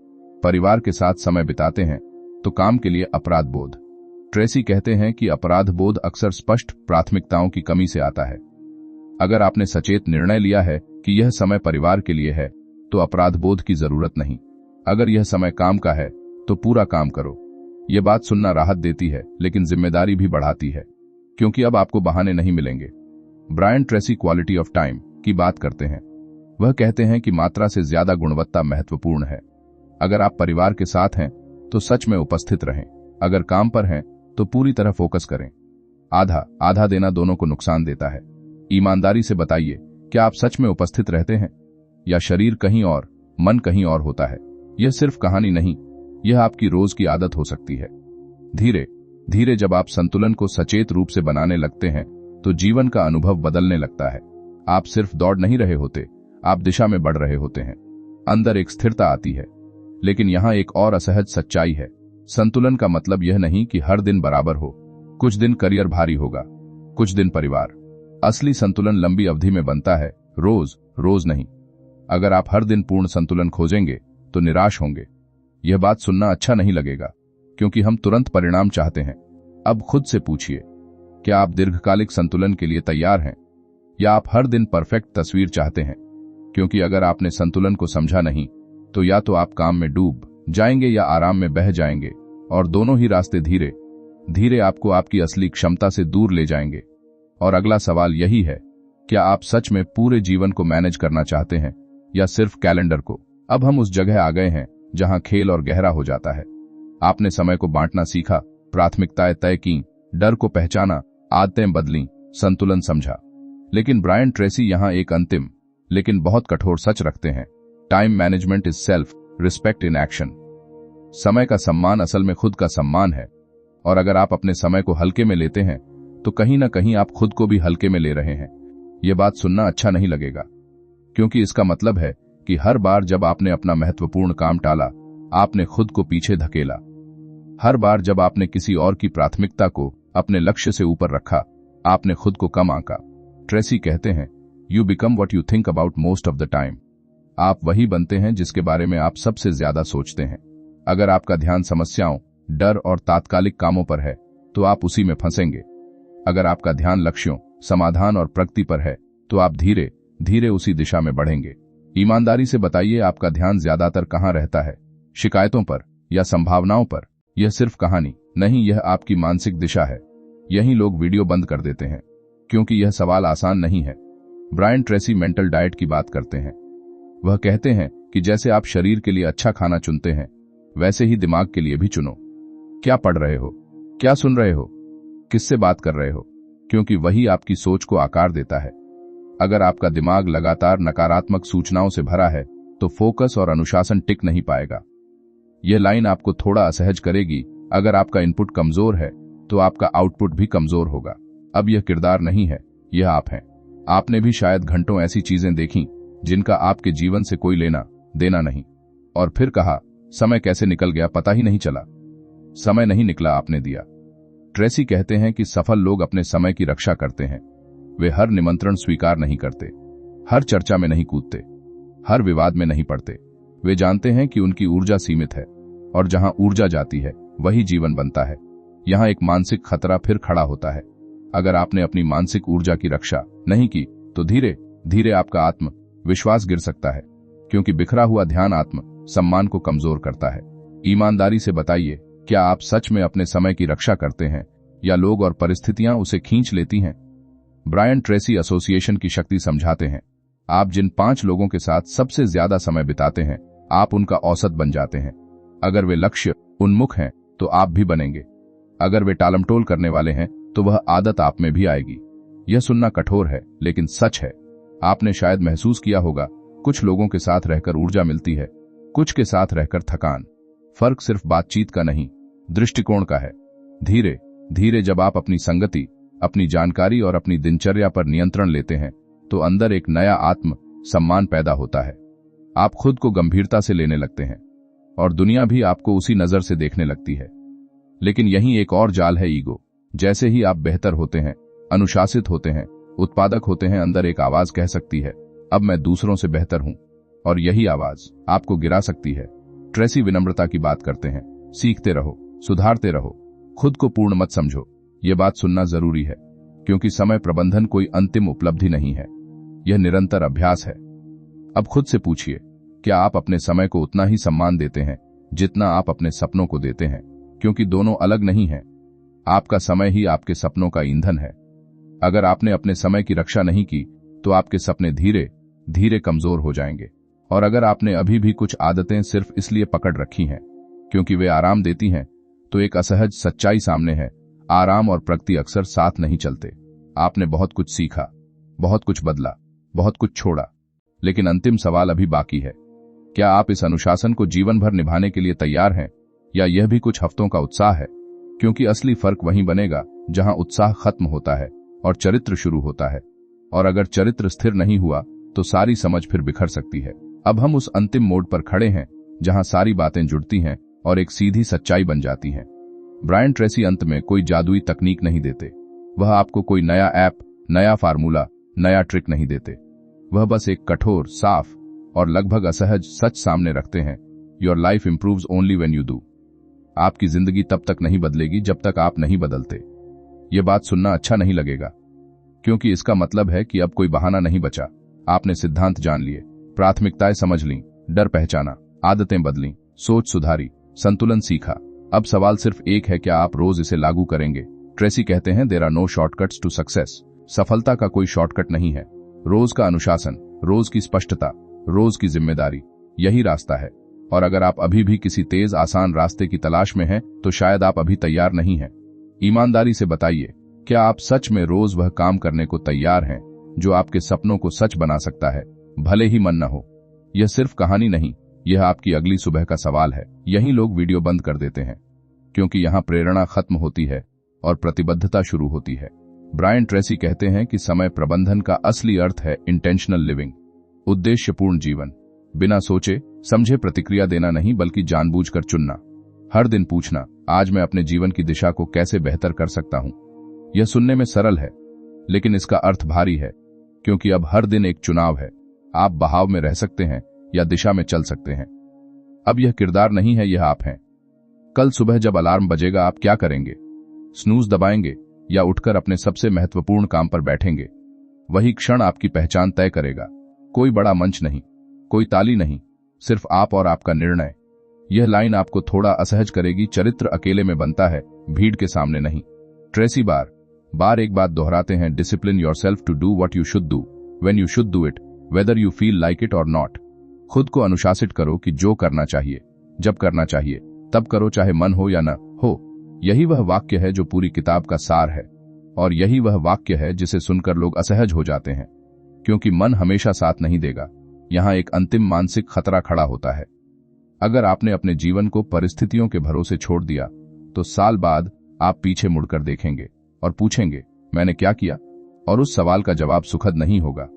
परिवार के साथ समय बिताते हैं तो काम के लिए अपराध बोध। ट्रेसी कहते हैं कि अपराध बोध अक्सर स्पष्ट प्राथमिकताओं की कमी से आता है। अगर आपने सचेत निर्णय लिया है कि यह समय परिवार के लिए है तो अपराध बोध की जरूरत नहीं। अगर यह समय काम का है तो पूरा काम करो। यह बात सुनना राहत देती है, लेकिन जिम्मेदारी भी बढ़ाती है, क्योंकि अब आपको बहाने नहीं मिलेंगे। Brian Tracy quality of time की बात करते हैं। वह कहते हैं कि मात्रा से ज्यादा गुणवत्ता महत्वपूर्ण है। अगर आप परिवार के साथ हैं तो सच में उपस्थित रहें। अगर काम पर हैं तो पूरी तरह फोकस करें। आधा देना दोनों को नुकसान देता है। ईमानदारी से बताइए, क्या आप सच में उपस्थित रहते हैं, या शरीर कहीं और, मन कहीं और होता है? यह सिर्फ कहानी नहीं, यह आपकी रोज की आदत हो सकती है। धीरे धीरे जब आप संतुलन को सचेत रूप से बनाने लगते हैं तो जीवन का अनुभव बदलने लगता है। आप सिर्फ दौड़ नहीं रहे होते, आप दिशा में बढ़ रहे होते हैं। अंदर एक स्थिरता आती है। लेकिन यहां एक और असहज सच्चाई है। संतुलन का मतलब यह नहीं कि हर दिन बराबर हो। कुछ दिन करियर भारी होगा, कुछ दिन परिवार। असली संतुलन लंबी अवधि में बनता है, रोज रोज नहीं। अगर आप हर दिन पूर्ण संतुलन खोजेंगे तो निराश होंगे। यह बात सुनना अच्छा नहीं लगेगा, क्योंकि हम तुरंत परिणाम चाहते हैं। अब खुद से पूछिए, क्या आप दीर्घकालिक संतुलन के लिए तैयार हैं, या आप हर दिन परफेक्ट तस्वीर चाहते हैं? क्योंकि अगर आपने संतुलन को समझा नहीं, तो या तो आप काम में डूब जाएंगे या आराम में बह जाएंगे, और दोनों ही रास्ते धीरे धीरे आपको आपकी असली क्षमता से दूर ले जाएंगे। और अगला सवाल यही है, क्या आप सच में पूरे जीवन को मैनेज करना चाहते हैं या सिर्फ कैलेंडर को? अब हम उस जगह आ गए हैं जहां खेल और गहरा हो जाता है। आपने समय को बांटना सीखा, प्राथमिकताएं तय की, डर को पहचाना, आदतें बदली, संतुलन समझा। लेकिन ब्रायन ट्रेसी यहां एक अंतिम लेकिन बहुत कठोर सच रखते हैं। Time management is self respect in action. समय का सम्मान असल में खुद का सम्मान है, और अगर आप अपने समय को हल्के में लेते हैं तो कहीं ना कहीं आप खुद को भी हल्के में ले रहे हैं। यह बात सुनना अच्छा नहीं लगेगा, क्योंकि इसका मतलब है कि हर बार जब आपने अपना महत्वपूर्ण काम टाला, आपने खुद को पीछे धकेला। हर बार जब आपने किसी और की प्राथमिकता को अपने लक्ष्य से ऊपर रखा, आपने खुद को कम आंका। ट्रेसी कहते हैं, you become what you think about most of the time. आप वही बनते हैं जिसके बारे में आप सबसे ज्यादा सोचते हैं। अगर आपका ध्यान समस्याओं, डर और तात्कालिक कामों पर है, तो आप उसी में फंसेंगे। अगर आपका ध्यान लक्ष्यों, समाधान और प्रगति पर है, तो आप धीरे धीरे उसी दिशा में बढ़ेंगे। ईमानदारी से बताइए, आपका ध्यान ज्यादातर कहाँ रहता है? शिकायतों पर या संभावनाओं पर? यह सिर्फ कहानी नहीं, यह आपकी मानसिक दिशा है। यही लोग वीडियो बंद कर देते हैं, क्योंकि यह सवाल आसान नहीं है। ब्रायन ट्रेसी मेंटल डाइट की बात करते हैं। वह कहते हैं कि जैसे आप शरीर के लिए अच्छा खाना चुनते हैं, वैसे ही दिमाग के लिए भी चुनो। क्या पढ़ रहे हो, क्या सुन रहे हो, किससे बात कर रहे हो, क्योंकि वही आपकी सोच को आकार देता है। अगर आपका दिमाग लगातार नकारात्मक सूचनाओं से भरा है, तो फोकस और अनुशासन टिक नहीं पाएगा। यह लाइन आपको थोड़ा असहज करेगी। अगर आपका इनपुट कमजोर है, तो आपका आउटपुट भी कमजोर होगा। अब यह किरदार नहीं है, यह आप हैं। आपने भी शायद घंटों ऐसी चीजें देखी जिनका आपके जीवन से कोई लेना देना नहीं, और फिर कहा, समय कैसे निकल गया पता ही नहीं चला। समय नहीं निकला, आपने दिया। ट्रेसी कहते हैं कि सफल लोग अपने समय की रक्षा करते हैं। वे हर निमंत्रण स्वीकार नहीं करते, हर चर्चा में नहीं कूदते, हर विवाद में नहीं पड़ते। वे जानते हैं कि उनकी ऊर्जा सीमित है, और जहां ऊर्जा जाती है वही जीवन बनता है। यहां एक मानसिक खतरा फिर खड़ा होता है। अगर आपने अपनी मानसिक ऊर्जा की रक्षा नहीं की, तो धीरे धीरे आपका आत्म विश्वास गिर सकता है, क्योंकि बिखरा हुआ ध्यान आत्म सम्मान को कमजोर करता है। ईमानदारी से बताइए, क्या आप सच में अपने समय की रक्षा करते हैं, या लोग और परिस्थितियां उसे खींच लेती हैं? ब्रायन ट्रेसी एसोसिएशन की शक्ति समझाते हैं। आप जिन 5 लोगों के साथ सबसे ज्यादा समय बिताते हैं, आप उनका औसत बन जाते हैं। अगर वे लक्ष्य उन्मुख हैं, तो आप भी बनेंगे। अगर वे टालमटोल करने वाले हैं, तो वह आदत आप में भी आएगी। यह सुनना कठोर है, लेकिन सच है। आपने शायद महसूस किया होगा, कुछ लोगों के साथ रहकर ऊर्जा मिलती है, कुछ के साथ रहकर थकान। फर्क सिर्फ बातचीत का नहीं, दृष्टिकोण का है। धीरे धीरे जब आप अपनी संगति, अपनी जानकारी और अपनी दिनचर्या पर नियंत्रण लेते हैं, तो अंदर एक नया आत्म सम्मान पैदा होता है। आप खुद को गंभीरता से लेने लगते हैं, और दुनिया भी आपको उसी नजर से देखने लगती है। लेकिन यहीं एक और जाल है, ईगो। जैसे ही आप बेहतर होते हैं, अनुशासित होते हैं, उत्पादक होते हैं, अंदर एक आवाज कह सकती है, अब मैं दूसरों से बेहतर हूं, और यही आवाज आपको गिरा सकती है। ट्रेसी विनम्रता की बात करते हैं। सीखते रहो, सुधारते रहो, खुद को पूर्ण मत समझो। यह बात सुनना जरूरी है, क्योंकि समय प्रबंधन कोई अंतिम उपलब्धि नहीं है, यह निरंतर अभ्यास है। अब खुद से पूछिए, क्या आप अपने समय को उतना ही सम्मान देते हैं जितना आप अपने सपनों को देते हैं? क्योंकि दोनों अलग नहीं हैं। आपका समय ही आपके सपनों का ईंधन है। अगर आपने अपने समय की रक्षा नहीं की, तो आपके सपने धीरे धीरे कमजोर हो जाएंगे। और अगर आपने अभी भी कुछ आदतें सिर्फ इसलिए पकड़ रखी हैं क्योंकि वे आराम देती हैं, तो एक असहज सच्चाई सामने है, आराम और प्रगति अक्सर साथ नहीं चलते। आपने बहुत कुछ सीखा, बहुत कुछ बदला, बहुत कुछ छोड़ा, लेकिन अंतिम सवाल अभी बाकी है। क्या आप इस अनुशासन को जीवन भर निभाने के लिए तैयार हैं, या यह भी कुछ हफ्तों का उत्साह है? क्योंकि असली फर्क वहीं बनेगा जहां उत्साह खत्म होता है और चरित्र शुरू होता है। और अगर चरित्र स्थिर नहीं हुआ, तो सारी समझ फिर बिखर सकती है। अब हम उस अंतिम मोड़ पर खड़े हैं जहां सारी बातें जुड़ती हैं और एक सीधी सच्चाई बन जाती हैं। ब्रायन ट्रेसी अंत में कोई जादुई तकनीक नहीं देते। वह आपको कोई नया ऐप, नया फार्मूला, नया ट्रिक नहीं देते। वह बस एक कठोर, साफ और लगभग असहज सच सामने रखते हैं। Your life improves only when you do. आपकी जिंदगी तब तक नहीं बदलेगी जब तक आप नहीं बदलते। ये बात सुनना अच्छा नहीं लगेगा, क्योंकि इसका मतलब है कि अब कोई बहाना नहीं बचा। आपने सिद्धांत जान लिए, प्राथमिकताएं समझ लीं, डर पहचाना, आदतें बदलीं, सोच सुधारी, संतुलन सीखा। अब सवाल सिर्फ एक है, क्या आप रोज इसे लागू करेंगे? ट्रेसी कहते हैं, there are no shortcuts to success. सफलता का कोई शॉर्टकट नहीं है। रोज का अनुशासन, रोज की स्पष्टता, रोज की जिम्मेदारी, यही रास्ता है। और अगर आप अभी भी किसी तेज आसान रास्ते की तलाश में हैं, तो शायद आप अभी तैयार नहीं हैं। ईमानदारी से बताइए, क्या आप सच में रोज वह काम करने को तैयार हैं जो आपके सपनों को सच बना सकता है, भले ही मन न हो? यह सिर्फ कहानी नहीं, यह आपकी अगली सुबह का सवाल है। यही लोग वीडियो बंद कर देते हैं, क्योंकि यहां प्रेरणा खत्म होती है और प्रतिबद्धता शुरू होती है। ब्रायन ट्रेसी कहते हैं कि समय प्रबंधन का असली अर्थ है इंटेंशनल लिविंग, उद्देश्यपूर्ण जीवन। बिना सोचे समझे प्रतिक्रिया देना नहीं, बल्कि जानबूझकर चुनना। हर दिन पूछना, आज मैं अपने जीवन की दिशा को कैसे बेहतर कर सकता हूं? यह सुनने में सरल है, लेकिन इसका अर्थ भारी है, क्योंकि अब हर दिन एक चुनाव है। आप बहाव में रह सकते हैं या दिशा में चल सकते हैं। अब यह किरदार नहीं है, यह आप हैं। कल सुबह जब अलार्म बजेगा, आप क्या करेंगे? स्नूज दबाएंगे या उठकर अपने सबसे महत्वपूर्ण काम पर बैठेंगे? वही क्षण आपकी पहचान तय करेगा। कोई बड़ा मंच नहीं, कोई ताली नहीं, सिर्फ आप और आपका निर्णय। यह लाइन आपको थोड़ा असहज करेगी। चरित्र अकेले में बनता है, भीड़ के सामने नहीं। ट्रेसी बार एक बात दोहराते हैं, discipline yourself to do what you should do when you should do it, whether you feel like it और नॉट। खुद को अनुशासित करो कि जो करना चाहिए, जब करना चाहिए, तब करो, चाहे मन हो या न हो। यही वह वाक्य है जो पूरी किताब का सार है, और यही वह वाक्य है जिसे सुनकर लोग असहज हो जाते हैं, क्योंकि मन हमेशा साथ नहीं देगा। यहां एक अंतिम मानसिक खतरा खड़ा होता है। अगर आपने अपने जीवन को परिस्थितियों के भरोसे छोड़ दिया, तो साल बाद आप पीछे मुड़कर देखेंगे और पूछेंगे, मैंने क्या किया? और उस सवाल का जवाब सुखद नहीं होगा।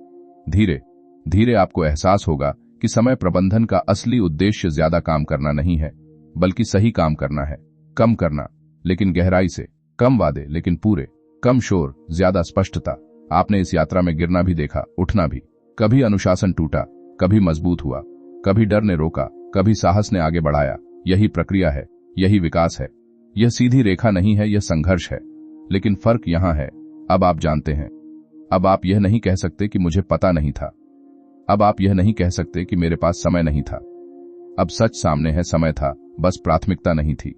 धीरे धीरे आपको एहसास होगा कि समय प्रबंधन का असली उद्देश्य ज्यादा काम करना नहीं है, बल्कि सही काम करना है। कम करना, लेकिन गहराई से। कम वादे, लेकिन पूरे। कम शोर, ज्यादा स्पष्टता। आपने इस यात्रा में गिरना भी देखा, उठना भी। कभी अनुशासन टूटा, कभी मजबूत हुआ, कभी डर ने रोका, कभी साहस ने आगे बढ़ाया। यही प्रक्रिया है, यही विकास है। यह सीधी रेखा नहीं है, यह संघर्ष है। लेकिन फर्क यहां है, अब आप जानते हैं। अब आप यह नहीं कह सकते कि मुझे पता नहीं था। अब आप यह नहीं कह सकते कि मेरे पास समय नहीं था। अब सच सामने है, समय था, बस प्राथमिकता नहीं थी।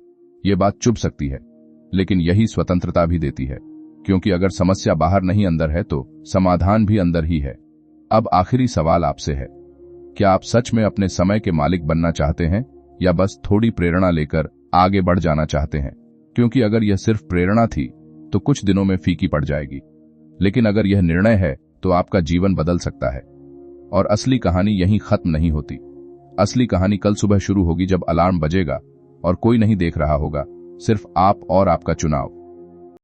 ये बात चुभ सकती है, लेकिन यही स्वतंत्रता भी देती है, क्योंकि अगर समस्या बाहर नहीं अंदर है, तो समाधान भी अंदर ही है। अब आखिरी सवाल आपसे है, क्या आप सच में अपने समय के मालिक बनना चाहते हैं, या बस थोड़ी प्रेरणा लेकर आगे बढ़ जाना चाहते हैं? क्योंकि अगर यह सिर्फ प्रेरणा थी, तो कुछ दिनों में फीकी पड़ जाएगी। लेकिन अगर यह निर्णय है, तो आपका जीवन बदल सकता है। और असली कहानी यहीं खत्म नहीं होती। असली कहानी कल सुबह शुरू होगी, जब अलार्म बजेगा और कोई नहीं देख रहा होगा, सिर्फ आप और आपका चुनाव।